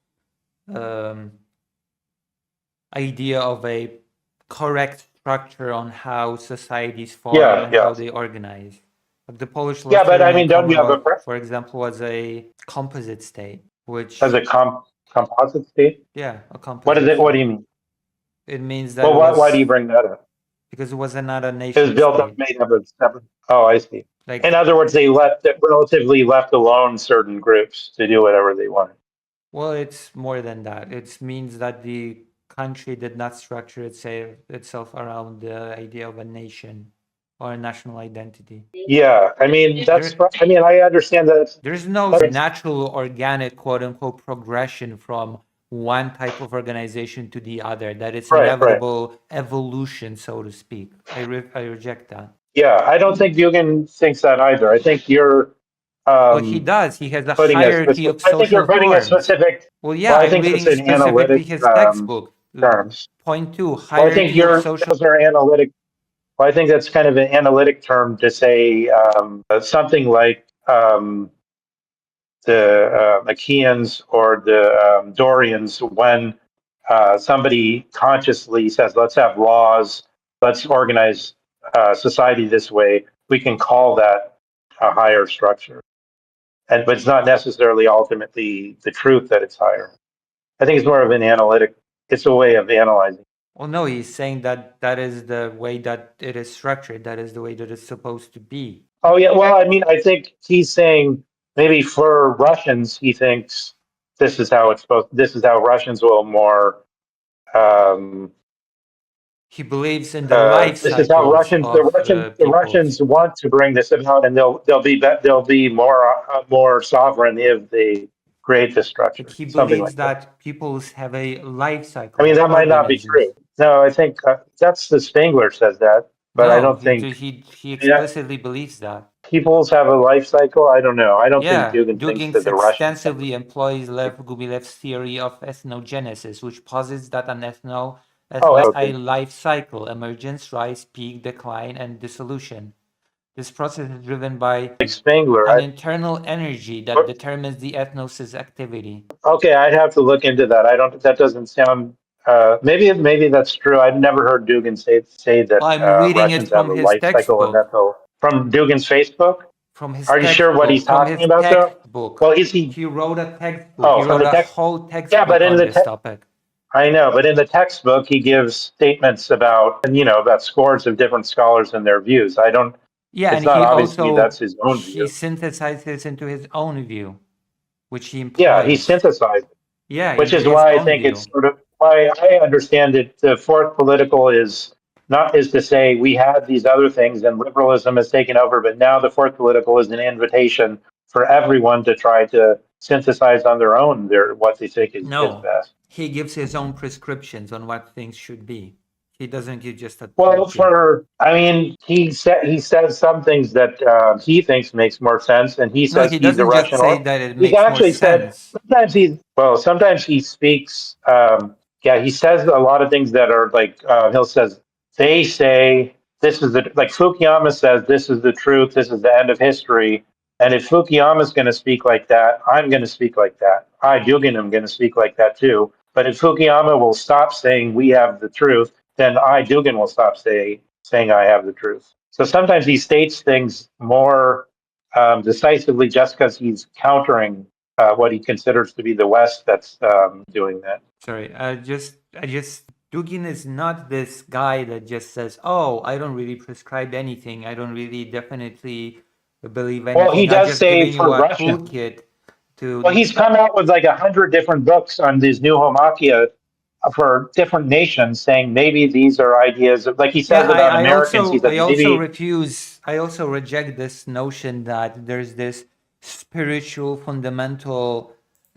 um, idea of a correct structure on how societies form
Yeah,
and how
yeah,
they organize. Like the Polish
yeah. But I
Lutheran
mean, don't you have a
Commonwealth, for example, was a composite state,
as
which,
a composite state?
yeah, a
What is
composite
it? What do
state.
you mean?
It means that
Well,
it
why do you
was
bring that up?
because it was not a
It was
nation
built up,
state.
made up of separate. Oh, I see. In
Like,
other words, they relatively left alone certain groups to do whatever they wanted.
well, it's more than that. It means that the country did not structure itself around the idea of a nation or a national identity.
Yeah, I mean that's.
There,
I mean, I understand that.
there's no
That's
natural, organic, quote unquote, progression from one type of organization to the other. That it's
right, right.
inevitable evolution, so to speak. I reject that.
Yeah, I don't think Dugin thinks that either. I think you're
Well, he
um,
does. He has a
putting a
hierarchy
specific.
of
I think you're
social
putting a
forms.
specific.
Well, yeah,
Well, I
I'm
think that's
reading
in
specifically
analytic
his textbook.
terms.
Point two,
Well, I think
hierarchy of social.
those are analytic. Well, I think that's kind of an analytic term to say something like the Achaeans or the Dorians when somebody consciously says, let's have laws, let's organize society this way, we can call that a higher structure. But it's not necessarily ultimately the truth that it's higher. I think it's more of an analytic, it's a way of analyzing.
Well, no, he's saying that that is the way that it is structured. That is the way that it's supposed to be.
Oh, yeah. Well, I mean, I think he's saying maybe for Russians, he thinks this is how it's supposed, this is how Russians will more um,
He believes in the life
this is how
cycles of
The
peoples.
Russians want to bring this about, and they'll be more sovereign if they create this
Like
structure,
he
something
believes
like that.
that peoples have a life
I
cycle
mean,
of
that might not be
organisms.
true. No, I think that's the Spengler says that, but I
No,
don't think.
he
I mean,
explicitly believes that.
peoples have a life cycle. I don't know. I don't think
Yeah,
Dugin thinks
Dugin
that the Russians have.
extensively employs Lev Gumilev's theory of ethnogenesis, which posits that an
Oh,
ethno has a
okay.
life cycle: emergence, rise, peak, decline, and dissolution. This process is driven by
Like Spengler.
an internal energy that
But-
determines the ethnos's activity.
okay, I'd have to look into that. I don't. That doesn't sound. Maybe that's true. I've never heard Dugin say that
I'm reading it
Russians have
from
a
his
life cycle, and
textbook.
that's all. From Dugin's Facebook.
From his
Are you sure what he's
textbook. From his
talking about, though? Well,
textbook.
is he?
He wrote a textbook.
Oh,
He
from
wrote
the
a
text.
whole
Yeah, but
textbook
in
on
the
this
text,
topic.
I know, but in the textbook, he gives statements about, and about scores of different scholars and their views. I don't.
Yeah,
It's
and
not
he
obviously that's
also
his own
he
view.
synthesizes into his own view, which he
Yeah, he
implies.
synthesized,
Yeah,
which
into
is
his
why I
own
think it's
view.
sort of why I understand it. The fourth political is to say we had these other things and liberalism has taken over, but now the fourth political is an invitation for everyone to try to synthesize on their own what they think is
No,
best.
he gives his own prescriptions on what things should be. He doesn't give just a
Well,
toolkit.
I mean, he says some things that he thinks makes more sense, and he
No,
says
he
he's a
doesn't just
Russian.
say
Or
that it
he's
makes more
actually said
sense.
sometimes he speaks. Yeah, he says a lot of things that are like he'll says they say this is the like Fukuyama says this is the truth. This is the end of history. And if Fukuyama's going to speak like that, I'm going to speak like that. I, Dugin, am going to speak like that too. But if Fukuyama will stop saying we have the truth, then I, Dugin, will stop saying I have the truth. So sometimes he states things more decisively just because he's countering what he considers to be the West that's doing that.
Sorry, Dugin is not this guy that just says, "Oh, I don't really prescribe anything. I don't really definitely believe
Well, he
anything. I'm
does
just
say
giving you
for
a
Russian.
toolkit
Well,
to."
he's come out with like 100 different books on these new homachia for different nations, saying maybe these are ideas of, like he
Yeah,
says about Americans. He says
I also
maybe.
refuse. I also reject this notion that there's this spiritual fundamental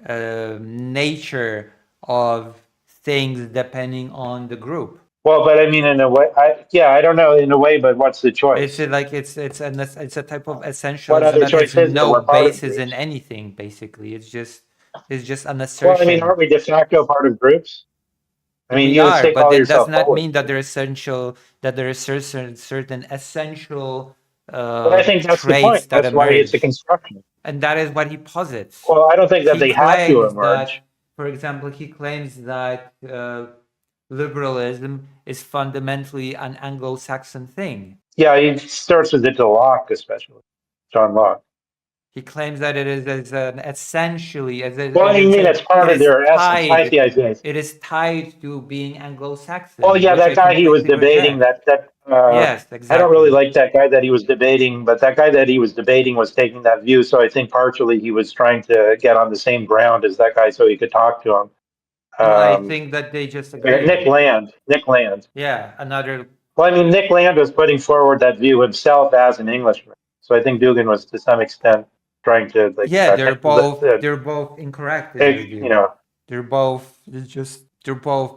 nature of things depending on the group.
Well, but I mean, in a way, I don't know in a way, but what's the choice?
It's a type of
What
essentialism
other
that has
choice is there?
no
We're part of
basis in
groups.
anything. Basically, it's just an
Well, I mean,
assertion.
aren't we de facto part of groups? I mean,
We
you would
are,
say
but
call
that does
yourself
not
Polish.
mean that they're essential. That there are certain essential
But I think that's the
traits
point.
that
That's why it's a
emerge,
construction.
and that is what he posits.
Well, I don't think that
He
they have to
claims
emerge.
that, for example, liberalism is fundamentally an Anglo-Saxon thing.
Yeah, he starts with it to Locke, especially John Locke.
He claims that it is as an essentially as
Well, I mean, it's part of their essence. I see. I see.
it is tied to being
Well,
Anglo-Saxon,
yeah,
which
that
I
guy he was
completely
debating
reject.
that
Yes,
I don't really
exactly.
like that guy that he was debating, but that guy that he was debating was taking that view. So I think partially he was trying to get on the same ground as that guy so he could talk to him.
And I think that they just
Nick
agreed.
Land, Nick Land.
Yeah, another.
Well, I mean, Nick Land was putting forward that view himself as an Englishman. So I think Dugin was to some extent trying to
Yeah, they're both incorrect in their
you
view.
know,
They're both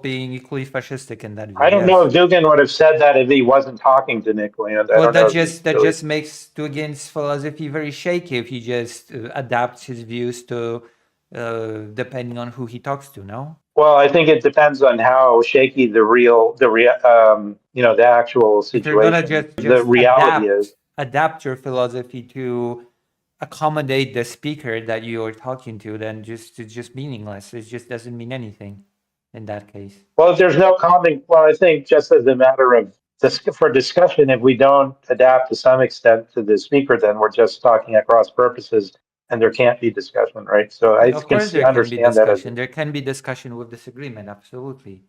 being equally fascistic in that view.
I don't know
Yes.
if Dugin would have said that if he wasn't talking to Nick Land. I
Well,
don't know if he
that
really.
just makes Dugin's philosophy very shaky if he just adapts his views to depending on who he talks to. No,
Well, I think it depends on how shaky the actual
if you're gonna
situation, the
just
reality is.
adapt your philosophy to accommodate the speaker that you're talking to, then it's just meaningless. It just doesn't mean anything in that case.
Well, if there's no common, well, I think just as a matter of for discussion, if we don't adapt to some extent to the speaker, then we're just talking at cross purposes, and there can't be discussion, right? So I
Of
can
course, there can be
understand that as
discussion. There can be discussion with disagreement. Absolutely.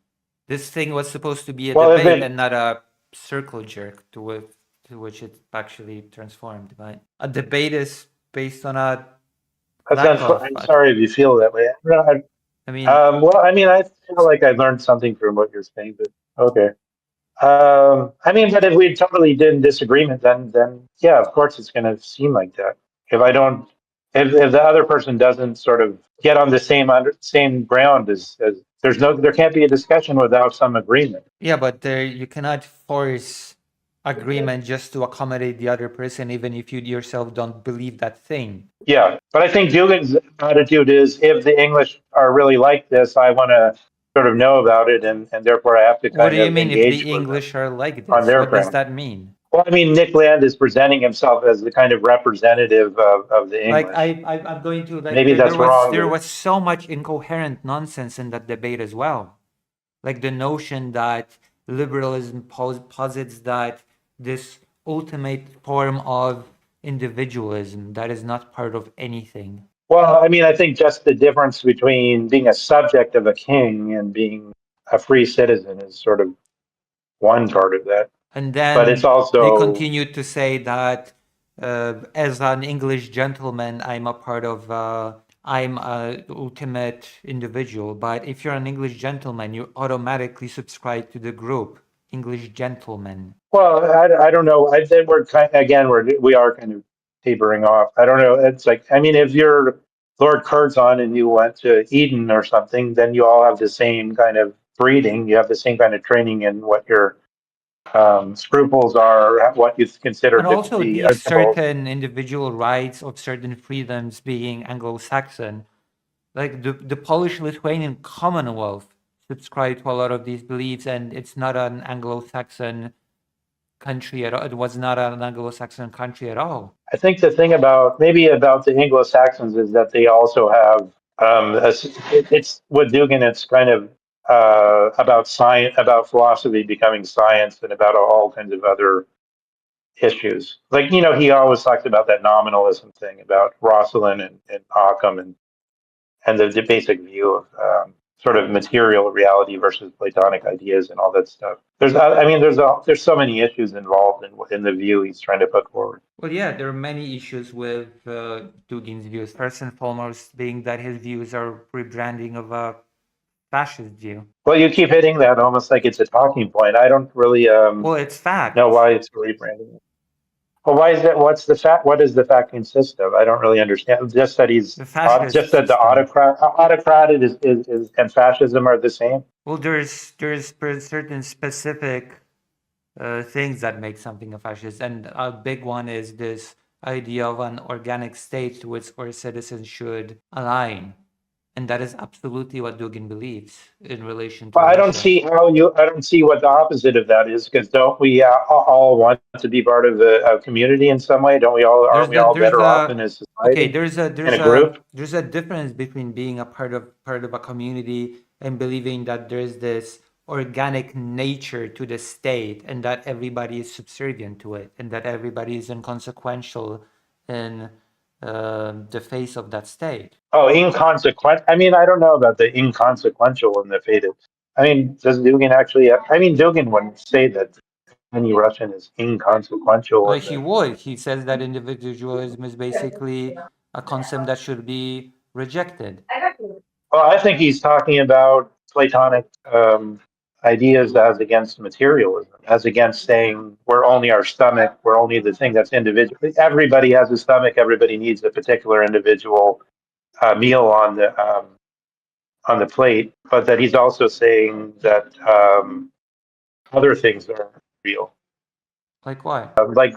This thing was supposed to be a
well. If
debate
it
and not a circle jerk to which it actually transformed. Right? A debate is based on a lack of.
I'm sorry if you feel that way.
I mean,
Well, I mean, I feel like I learned something from what you're saying, but okay. I mean, but if we totally did in disagreement, then yeah, of course it's going to seem like that. If I don't, if the other person doesn't sort of get on the same ground as there can't be a discussion without some agreement.
yeah, but there you cannot force agreement just to accommodate the other person, even if you yourself don't believe that thing.
Yeah, but I think Dugan's attitude is if the English are really like this, I want to sort of know about it, and therefore I have to
What do
kind
you
of
mean if
engage
the
with them
English are like
on
this?
their
What does
ground.
that mean?
Well, I mean, Nick Land is presenting himself as the kind of representative of the
Like
English.
I'm going to like
Maybe that's wrong,
there
but
was so much incoherent nonsense in that debate as well. Like the notion that liberalism posits that this ultimate form of individualism that is not part of anything.
well, I mean, I think just the difference between being a subject of a king and being a free citizen is sort of one part of that.
And
But it's
then they
also,
continued to say that as an English gentleman, I'm a ultimate individual. But if you're an English gentleman, you automatically subscribe to the group English gentleman.
well, I don't know. I think we're kind again, we are kind of tapering off. I don't know. It's like, I mean, if you're Lord Curzon and you went to Eden or something, then you all have the same kind of breeding. You have the same kind of training in what your scruples are, what you consider
And
to
also
be
these
acceptable.
certain individual rights of certain freedoms being Anglo-Saxon, like the Polish-Lithuanian Commonwealth subscribed to a lot of these beliefs, and it's not an Anglo-Saxon country at all. It was not an Anglo-Saxon country at all.
I think the thing about the Anglo-Saxons is that they also have it's with Dugin. It's kind of about science, about philosophy becoming science, and about all kinds of other issues. Like he always talks about that nominalism thing about Rosalind and Occam and the basic view of sort of material reality versus Platonic ideas and all that stuff. There's so many issues involved in the view he's trying to put forward.
Well, yeah, there are many issues with Dugin's views. First and foremost, being that his views are rebranding of a fascist view.
Well, you keep hitting that almost like it's a talking point. I don't really
Well, it's
know
fact.
why it's rebranding. Well, why is that? What's the fact? What does the fact consist of? I don't really understand. Just that
The
he's
fascist
just that the
system.
autocrat is and fascism are the same.
Well, there's certain specific things that make something a fascist, and a big one is this idea of an organic state to which our citizens should align, and that is absolutely what Dugin believes in relation to
Well,
Russia.
I don't see what the opposite of that is, because don't we all want to be part of a community in some way? Don't we all, aren't we all better off in a
Okay,
society, in a group?
there's a difference between being a part of a community and believing that there's this organic nature to the state and that everybody is subservient to it and that everybody is inconsequential in the face of that state.
Oh, inconsequent. I mean, I don't know about the inconsequential and the faded. I mean, does Dugin actually? I mean, Dugin wouldn't say that any Russian is inconsequential
Like
in
he
the.
would, he says that individualism is basically a concept that should be rejected.
Well, I think he's talking about Platonic ideas as against materialism, as against saying we're only our stomach, we're only the thing that's individual. Everybody has a stomach. Everybody needs a particular individual meal on the plate, but that he's also saying that other things are real,
Like what?
like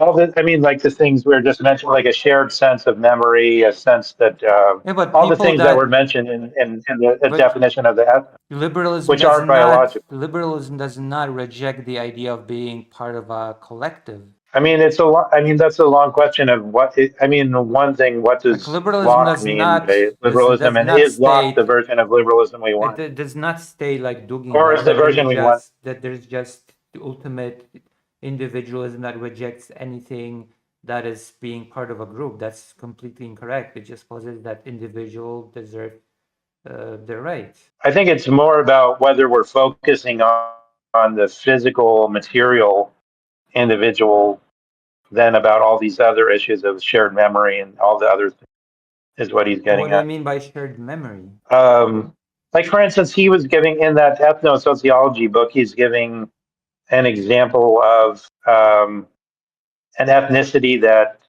all the. I mean, like the things we were just mentioned, like a shared sense of memory, a sense that
Yeah, but
all the
people
things that were
that
mentioned in the
but
definition of the ethnos, which aren't biological.
liberalism does not reject the idea of being part of a collective.
I mean, I mean, that's a long question of what. I mean, one thing, what
Like
does Locke mean by liberalism,
does
and
not
is Locke the
state
version of liberalism we want,
does not stay like Dugin
or
does
is the version we want?
that there's just the ultimate individualism that rejects anything that is being part of a group. That's completely incorrect. It just posits that individual deserve their rights.
I think it's more about whether we're focusing on the physical, material individual than about all these other issues of shared memory and all the other things, is what he's
What
getting
do you
at.
mean by shared memory?
Like, for instance, he was giving in that ethno-sociology book, he's giving an example of an ethnicity that,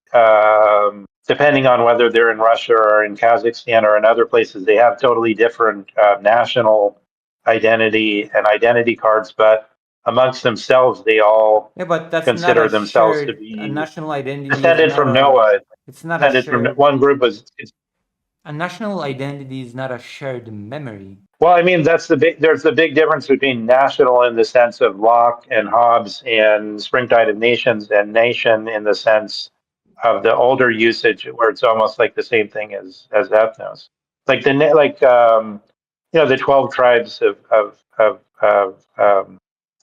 depending on whether they're in Russia or in Kazakhstan or in other places, they have totally different national identity and identity cards, but amongst themselves, they all
Yeah, but that's not a
consider themselves to
shared. A
be
national identity is
descended
not
from
a.
Noah.
It's not a
Descended from
shared.
one group was.
A national identity is not a shared memory.
Well, I mean, that's the big. There's a big difference between national in the sense of Locke and Hobbes and Springtide of Nations, and nation in the sense of the older usage, where it's almost like the same thing as ethnos. Like the 12 tribes of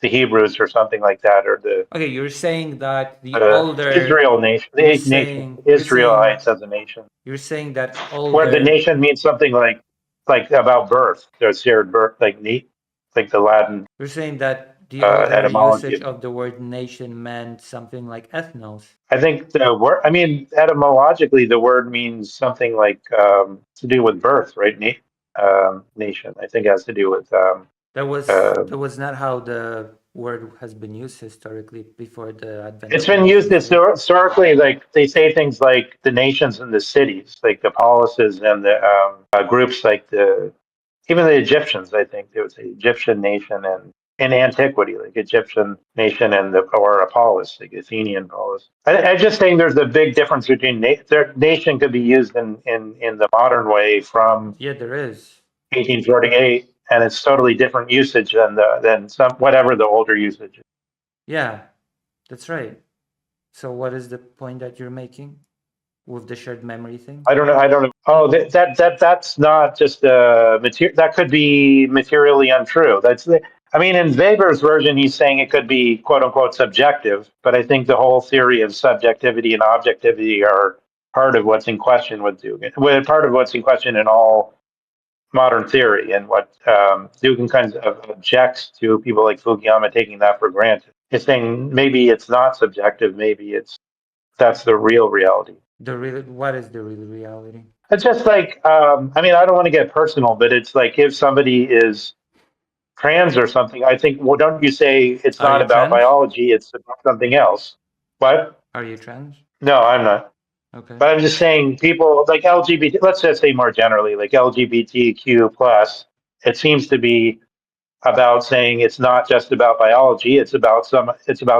the Hebrews or something like that, or the
Okay, you're saying that the older.
Israel nation,
You're
the nation,
saying you're saying
Israelites as a nation,
you're saying that
where the
older.
nation means something like about birth, there's shared birth, like the Latin
You're saying that the older
etymology.
usage of the word nation meant something like ethnos.
I think the word, I mean, etymologically, the word means something like to do with birth, right? Nation, I think, has to do with. Uh,
That was not how the word has been used historically before the advent
it's
of the
been used
nation state.
historically, like they say things like the nations and the cities, like the polises and the groups, like even the Egyptians. I think there was the Egyptian nation, and in antiquity, like Egyptian nation and or a polis, like Athenian polis. I just think there's a big difference between their nation could be used in the modern way from
Yeah, there is.
1848, and it's totally different usage than some whatever the older usage is.
Yeah, that's right. So what is the point that you're making with the shared memory thing?
I don't know. I don't know. Oh, that's not just material. That could be materially untrue. I mean, in Weber's version, he's saying it could be quote unquote subjective, but I think the whole theory of subjectivity and objectivity are part of what's in question with Dugin. Well, part of what's in question in all modern theory, and what Dugin kind of objects to people like Fukuyama taking that for granted. He's saying maybe it's not subjective. Maybe that's the real reality.
What is the real reality?
It's just like, I mean, I don't want to get personal, but it's like if somebody is trans or something, I think, well, don't you say it's
Are
not
you
about
trans?
biology, it's about something else? What?
Are you trans?
No, I'm not.
Okay.
But I'm just saying people like LGBT, let's just say more generally, like LGBTQ plus, it seems to be about saying it's not just about biology, it's about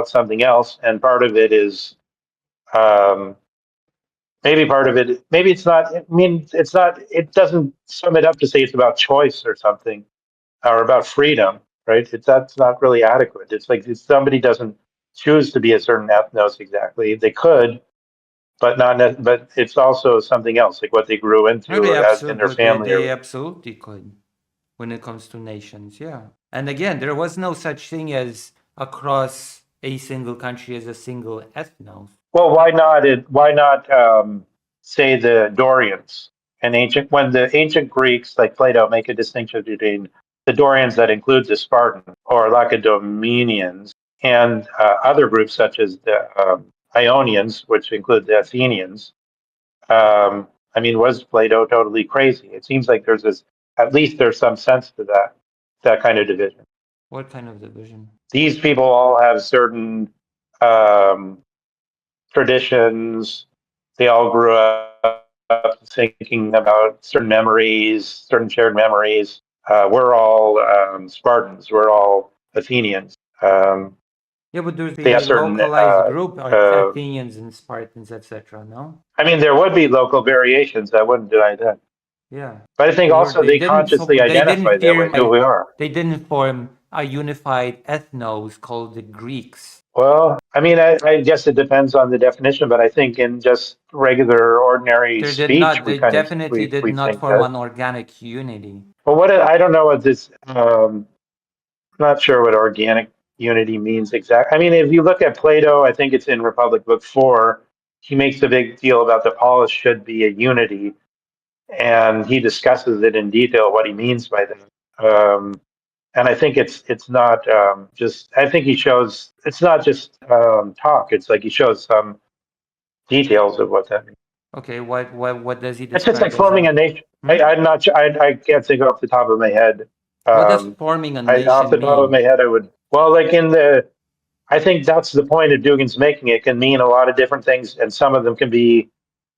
something else. And part of it is um, maybe part of it, maybe it's not, I mean, it's not, it doesn't sum it up to say it's about choice or something or about freedom, right? That's not really adequate. It's like if somebody doesn't choose to be a certain ethnos exactly, they could, but but it's also something else, like what they grew
No,
into
they
or as in
absolutely,
their
but they,
family.
they
Or
absolutely could when it comes to nations, yeah. And again, there was no such thing as across a single country as a single ethnos.
well, why not say the Dorians and ancient when the ancient Greeks like Plato make a distinction between the Dorians that includes the Spartans or Lacedaemonians and other groups such as the Ionians, which include the Athenians. I mean, was Plato totally crazy? It seems like there's this, at least there's some sense to that kind of division.
What kind of division?
These people all have certain um, traditions. They all grew up thinking about certain memories, certain shared memories. We're all Spartans. We're all Athenians.
Yeah, but there's
They have
a
certain.
localized group, like Athenians and Spartans, etc. No?
I mean, there would be local variations. I wouldn't deny that.
Yeah.
But I think also they consciously identify that way. Who we are.
They didn't form a unified ethnos called the Greeks.
Well, I mean, I guess it depends on the definition, but I think in just regular, ordinary speech,
They definitely did
we
not
think
form
that.
an organic unity.
Well, what I don't know what this. Not sure what organic unity means exactly. I mean, if you look at Plato, I think it's in Republic Book 4. He makes a big deal about the polis should be a unity, and he discusses it in detail what he means by that. And I think it's not just. I think he shows it's not just talk. It's like he shows some details of what that means.
Okay, what does he
It's just like
describe as
forming
a
a nation.
hmm?
I'm not sure. I can't think off the top of my head.
What does
Um,
forming a
off the
nation
top of my
mean?
head, I would. Well, like in the I think that's the point of Dugin's making. It can mean a lot of different things, and some of them can be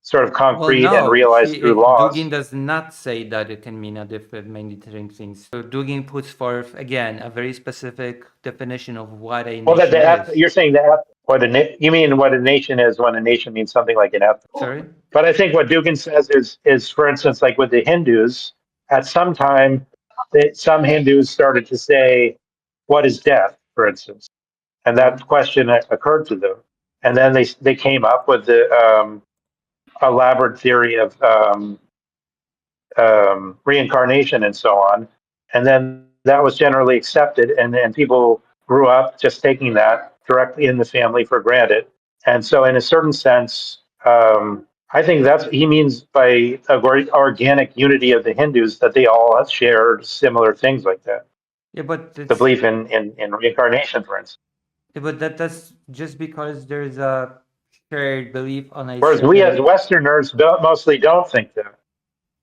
sort of
Well,
concrete and
no,
realized through
Dugin
laws.
does not say that it can mean a different, many different things. So Dugin puts forth again a very specific definition of what a
Well,
nation is.
you're saying that you mean what a nation is when a nation means something like an ethnic.
Sorry?
But I think what Dugin says is for instance, like with the Hindus, at some time, some Hindus started to say, "What is death?" For instance, and that question occurred to them, and then they came up with the elaborate theory of reincarnation and so on. And then that was generally accepted, and then people grew up just taking that directly in the family for granted. And so, in a certain sense, I think that's he means by organic unity of the Hindus that they all shared similar things like that.
Yeah, but
The
it's
belief in reincarnation, for instance.
yeah, but that's just because there's a shared belief on a
Whereas we as
certain.
Westerners mostly don't think that.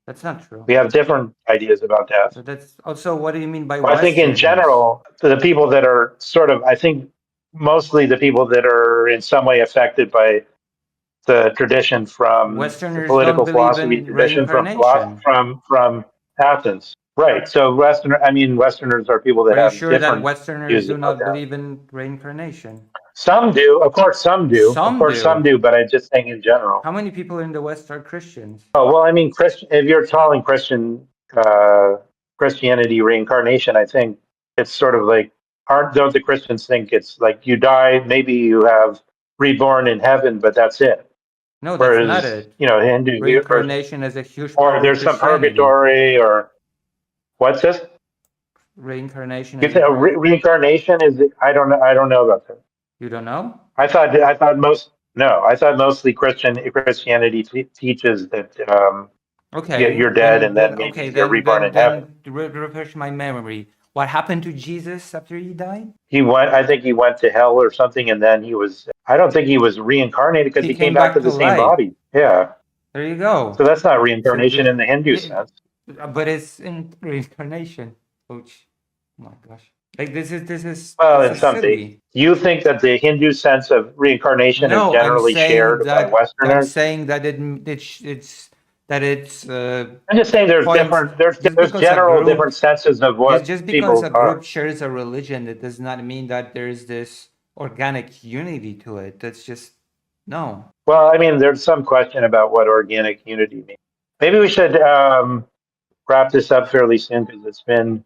That's not true.
We have different ideas about death.
So that's also what do you mean by
Well, I think in
Westerners?
general, the people that are sort of, I think mostly the people that are in some way affected by the tradition from the
Westerners don't
political
believe
philosophy
in
tradition
reincarnation.
from Athens. Right. So Westerners are people that
Are you
have
sure that
different
Westerners
views
do
about
not
that.
believe in reincarnation?
Some do, of course, some do, of
Some
course, some
do.
do, but I'm just saying in general.
How many people in the West are Christians?
Oh, well, I mean, Christian, if you're calling uh, Christianity reincarnation, I think it's sort of like, don't the Christians think it's like you die, maybe you have reborn in heaven, but that's it.
No, that's not
Whereas,
it.
Hindu,
Reincarnation is a huge part
or
of
there's some
Christianity.
purgatory, or what's this?
Reincarnation
You
is a
think
very.
reincarnation is? I don't know about that.
You don't know?
I thought most, no, I thought mostly Christianity teaches that
Okay,
you're dead and then maybe
okay,
you're reborn in heaven.
refresh my memory. What happened to Jesus after he died?
I think he went to hell or something, and then I don't think he was reincarnated because
He
he came
came
back
back
to
to
the same
life.
body. Yeah.
There you
So
go.
that's not
So
reincarnation in the Hindu
yeah,
sense.
but it's in reincarnation. Ouch. Oh my gosh. Like this is
Well,
this
in
is
some cases,
silly.
you think that the Hindu sense of reincarnation is
No,
generally shared by
I'm
Westerners?
saying that it's that it's
I'm just saying there's
points
different, there's
just
there's
because a
general
group
different senses of what
just because a
people
group
are.
shares a religion, it does not mean that there's this organic unity to it. That's just no.
Well, I mean, there's some question about what organic unity means. Maybe we should wrap this up fairly soon because it's been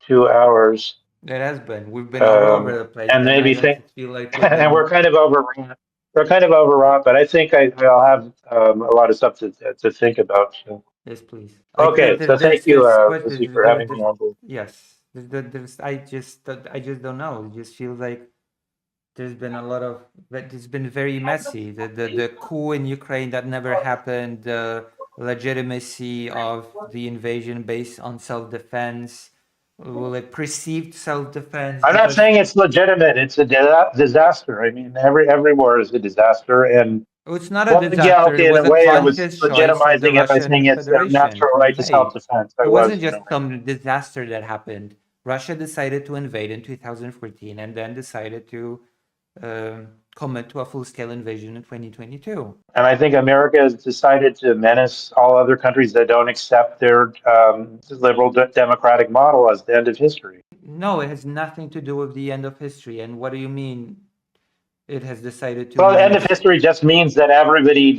2 hours.
It has been. We've been all over the place,
And
and I
maybe
don't
think,
feel like we've
and
been.
we're kind of overwrought. We're kind of overwrought, but I think I'll have a lot of stuff to think about. So.
Yes, please. Like
Okay, so thank you,
there's
Lucy,
questions.
for having me on board.
Yes. There's I just don't know. It just feels like there's been a lot of that. It's been very messy. The coup in Ukraine that never happened. The legitimacy of the invasion based on self-defense. Well, like perceived self-defense
I'm not
because
saying it's legitimate. It's a disaster. I mean, every war is a disaster, and
oh, it's not a
well, yeah,
disaster. It
okay. In
was
a
a
way, I was
conscious choice of the
legitimizing it by saying
Russian
it's a
Federation
natural
to
right to
invade.
self-defense. I
It wasn't
was, in a
just
way.
some disaster that happened. Russia decided to invade in 2014 and then decided to commit to a full-scale invasion in 2022.
And I think America has decided to menace all other countries that don't accept their liberal democratic model as the end of history.
No, it has nothing to do with the end of history. And what do you mean it has decided to
Well, the end of
menace?
history just means that everybody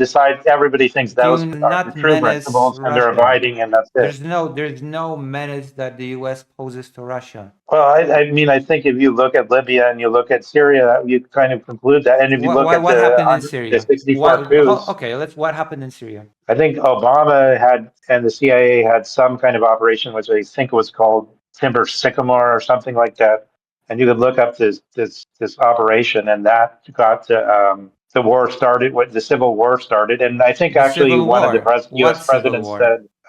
thinks
Do
those
you
are the
not
true
menace
principles and they're
Russia?
abiding, and that's it.
There's no menace that the US poses to Russia.
Well, I mean, I think if you look at Libya and you look at Syria, you kind of conclude that. And if you look at
What happened in
the
Syria?
64 coups,
Okay, what happened in Syria?
I think Obama had and the CIA had some kind of operation, which I think was called Timber Sycamore or something like that. And you could look up this operation, and that got the war started. What the Civil War started, and I think
The
actually
Civil
one of the
War.
U.S.
What Civil
presidents
War?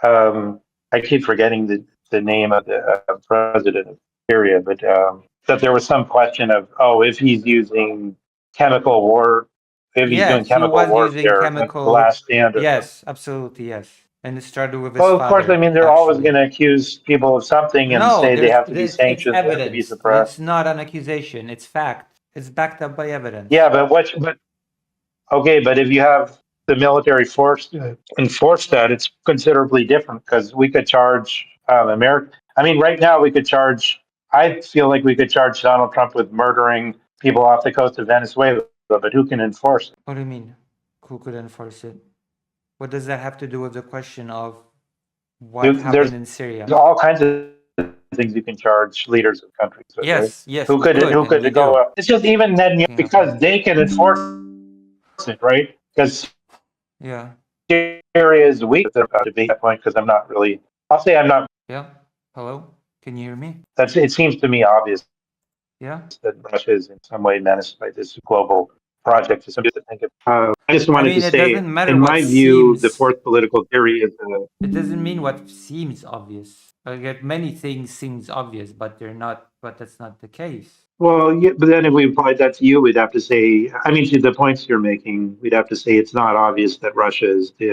said. I keep forgetting the name of the president of Syria, but that there was some question of if he's using chemical war if he's doing
Yes, he
chemical
was using
warfare, the
chemical.
last stand or something.
Yes, absolutely, yes. And it started with his
Well, of course, I
father,
mean, they're always going
actually.
to accuse people of something and
No,
say they have to be
it's
sanctioned, they have to be
evidence.
suppressed.
It's not an accusation. It's fact. It's backed up by
Yeah,
evidence.
okay, but if you have the military force to enforce that, it's considerably different because we could charge America. I mean, right now we could charge. I feel like we could charge Donald Trump with murdering people off the coast of Venezuela, but who can enforce it?
What do you mean? Who could enforce it? What does that have to do with the question of what
There's
happened in Syria?
all kinds of things you can charge leaders of countries with, right?
Yes, yes, we
Who
could, and we
could
do.
go? It's just even then
Looking at
because
that.
they can enforce it, right? Because
Yeah,
Syria is weak. About to debate that point because I'm not really. I'll say I'm not.
yeah. Hello? Can you hear me?
That's it. Seems to me obvious
Yeah.
that Russia is in some way menaced by this global project. To somebody to think of. I just
I
wanted to
mean, it
say,
doesn't matter
in
what
my view, the
seems.
fourth political theory is.
It doesn't mean what seems obvious. Like many things seems obvious, but they're not. But that's not the case.
Well, yeah, but then if we applied that to you, we'd have to say, I mean, to the points you're making, we'd have to say it's not obvious that Russia is the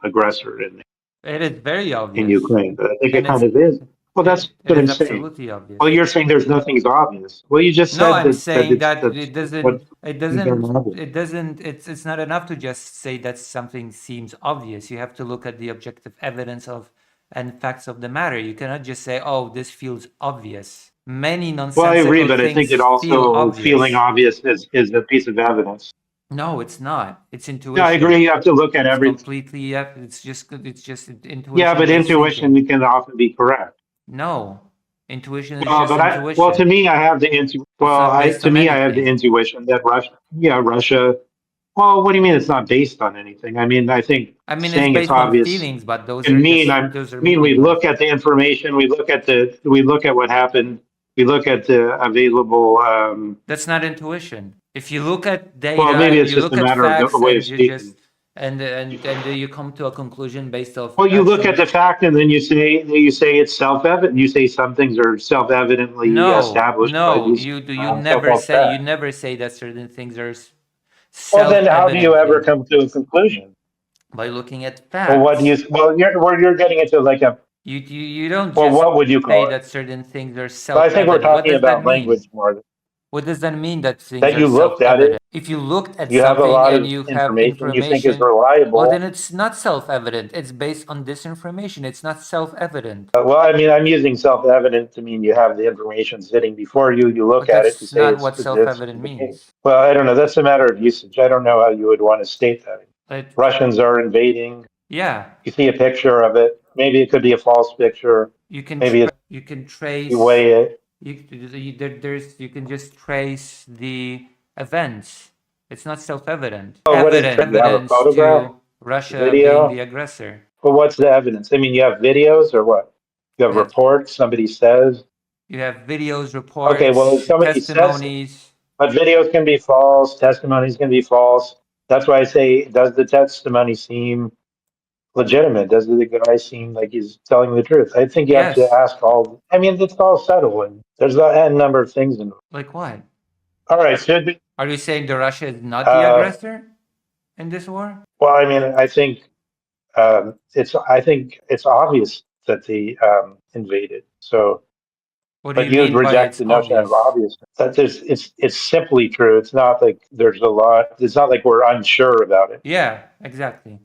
aggressor
It is very
in
obvious,
Ukraine, but I think it
and
kind of is. Well, that's
it
what
is
I'm saying.
absolutely obvious.
Well, you're saying there's nothing's obvious. Well, you just
No,
said
I'm
that
saying that
that's what things are not obvious.
it's not enough to just say that something seems obvious. You have to look at the objective evidence of and facts of the matter. You cannot just say, "Oh, this feels obvious." Many
Well, I agree,
nonsensical
but I think
things
that
feel
also feeling
obvious.
obvious is a piece of evidence.
No, it's not. It's
No, I agree.
intuition.
You have to look at
It's
every.
completely, it's just
Yeah, but
intuition-based
intuition
thinking.
can often be correct.
No, intuition is
Well,
just
but to
intuition.
me, I have
It's not based
to
on
me, I have the
anything.
intuition that Russia. Well, what do you mean it's not based on anything? I mean, I think
I mean, it's
saying it's
based on
obvious
feelings, but
can mean I
those are
mean we
meaningless.
look at the information, we look at what happened, we look at the available.
That's not intuition. If you look at
Well,
data
maybe
and
it's
you
just
look
a
at
matter of the
facts
way of
and you
speaking.
just and you come to a conclusion based off
Well, you look at
actual.
the fact, and then you say it's self-evident. You say some things are self-evidently
No,
established by
no,
these
you
so-called facts.
never say that certain things are
Well, then how do you ever
self-evidently
come to a conclusion?
by looking at
Well, what do you?
facts.
Well, you're getting into like a
You don't
Well,
just
what would you
say
call it?
that certain things are
But I think we're
self-evident. What
talking
does that
about
mean?
language more.
What does that mean that things
That
are
you looked at
self-evident?
it,
If you looked at
you have a
something
lot
and
of
you have
information you think is
information, well, then
reliable.
it's not self-evident. It's based on disinformation. It's not self-evident.
Well, I mean, I'm using self-evident to mean you have the information sitting before you. You look
But
at it, you
that's
say
not
it's
what
this
self-evident
is the case.
means.
Well, I don't know. That's a matter of usage. I don't know how you would want to state that.
Like,
Russians are invading.
yeah,
You see a picture of it. Maybe it could be a false picture.
you can
Maybe it's,
you can
you
trace
weigh it.
you can just trace the events. It's not self-evident.
Oh, what is you have a
Evidence
photograph,
to Russia being
video?
the aggressor.
Well, what's the evidence? I mean, you have videos or what? You have
You have
reports. Somebody says.
you have videos,
Okay, well, if
reports,
somebody says,
testimonies.
but videos can be false, testimonies can be false. That's why I say, does the testimony seem legitimate? Does the guy seem like he's telling the truth? I think you have to
Yes.
ask all. I mean, it's all subtle, and there's a number of things involved.
Like what?
All right, should
Are you saying that Russia is not the
uh,
aggressor in this war?
well, I mean, I think I think it's obvious that they invaded. So,
What do
but
you
you'd
mean by
reject
it's
the notion of
obvious?
obvious. That there's, it's simply true. It's not like there's a lot. It's not like we're unsure about it.
Yeah, exactly.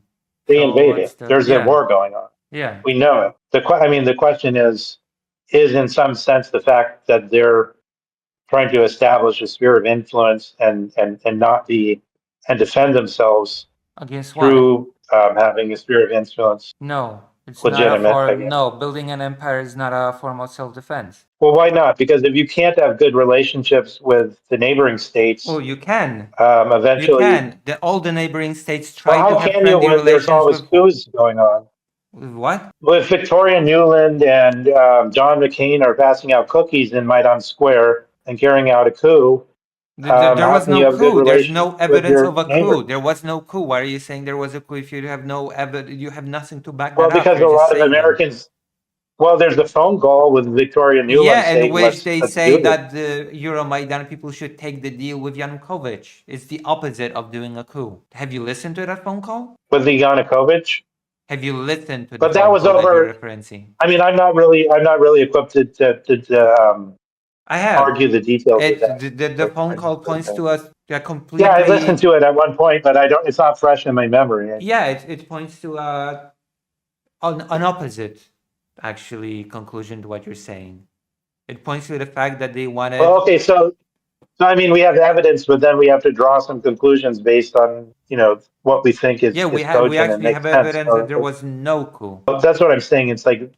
They
So what's
invaded.
the
There's a
yeah,
war going on.
yeah.
We know it. I mean, the question is in some sense the fact that they're trying to establish a sphere of influence and not be and defend themselves
Against what?
through having a sphere of influence
No, it's not a
legitimate, I
form.
guess.
No, building an empire is not a form of self-defense.
Well, why not? Because if you can't have good relationships with the neighboring
Oh,
states,
you can. You
eventually,
can. All the neighboring states
well,
try to
how
have
can you
friendly
when there's
relations
always coups going on?
with what?
With Victoria Newland and John McCain are passing out cookies in Maidan Square and carrying out a coup,
There
how
was
can you
no
have good
coup. There's
relations
no
with
evidence
your
of a
neighbor?
coup. There was no coup. Why are you saying there was a coup if you have no evidence? You have nothing to back
Well,
that up.
because
You're
a
just
lot of
saying it.
Americans, well, there's the phone call with Victoria
Yeah,
Newland
in
saying,
which they
let's
say
do this.
that the Euromaidan people should take the deal with Yanukovych. It's the opposite of doing a coup. Have you listened to that phone call?
With the Yanukovych.
Have you listened to the
But that
phone
was
call that you're
over.
referencing?
I mean, I'm not really equipped to
I have.
argue the details of
It
that.
the phone call points to a
Yeah, I listened
completely
to it at one point, but I don't. It's not fresh in my memory.
yeah. It points to an opposite actually conclusion to what you're saying. It points to the fact that they
Well,
wanted
okay, so I mean, we have evidence, but then we have to draw some conclusions based on what we think
yeah
is
we
cogent and
actually have
makes sense.
evidence that there was no coup.
That's what I'm saying. It's like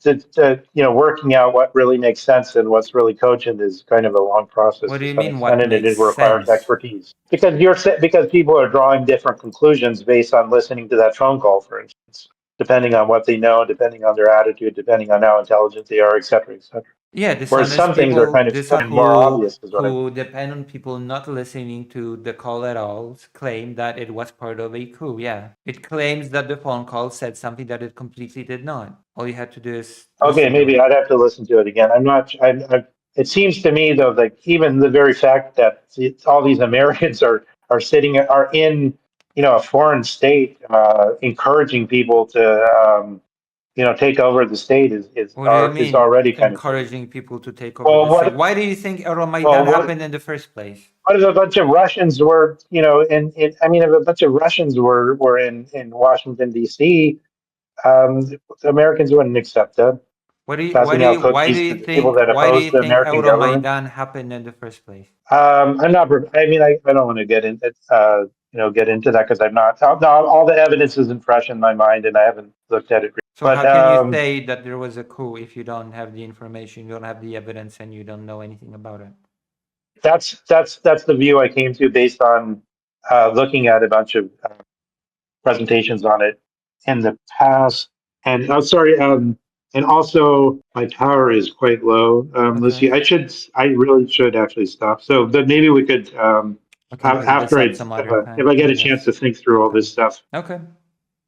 working out what really makes sense and what's really cogent is kind of a long process
What do
to
you
some
mean
extent,
what
and
makes
it requires
sense?
expertise because people are drawing different conclusions based on listening to that phone call, for instance, depending on what they know, depending on their attitude, depending on how intelligent they are, et cetera, et cetera.
Yeah,
Whereas some things are kind of more obvious, is what I mean.
who depend on people not listening to the call at all claim that it was part of a coup. Yeah, it claims that the phone call said something that it completely did not. All you had to do is
Okay,
listen to
maybe
it.
I'd have to listen to it again. I'm not. It seems to me though, like even the very fact that all these Americans are in a foreign state, encouraging people to take over the state
What do you
is
mean
already kind of crazy.
encouraging people to take over
Well,
the state? Why do you think
well,
Euromaidan
what
happened in the first place?
what if a bunch of Russians were I mean, if a bunch of Russians were in Washington D.C., the Americans wouldn't accept that, passing out cookies to the people that
why do you
oppose the
think
American government.
Euromaidan happened in the first place?
I'm not. I mean, I don't want to get into that because I'm not. All the evidence isn't fresh in my mind, and I haven't looked at it.
So
But
how can you say that there was a coup if you don't have the information, you don't have the evidence, and you don't know anything about it?
that's the view I came to based on looking at a bunch of presentations on it in the past. And I'm sorry. And also, my power is quite low,
Okay.
Lucy. I really should actually stop. So, but maybe we could,
We can pick this
after
up some other
if
time,
I
I
get a chance
guess.
to think through all
Okay.
this stuff,
Okay.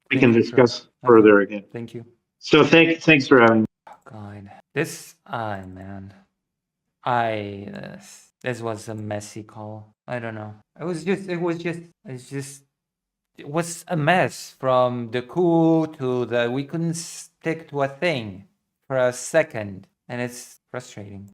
we can
Sure.
discuss
Okay.
further again.
Thank you.
So, thanks for having me.
Oh, God. Man. This was a messy call. I don't know. It was a mess from the coup to we couldn't stick to a thing for a second, and it's frustrating.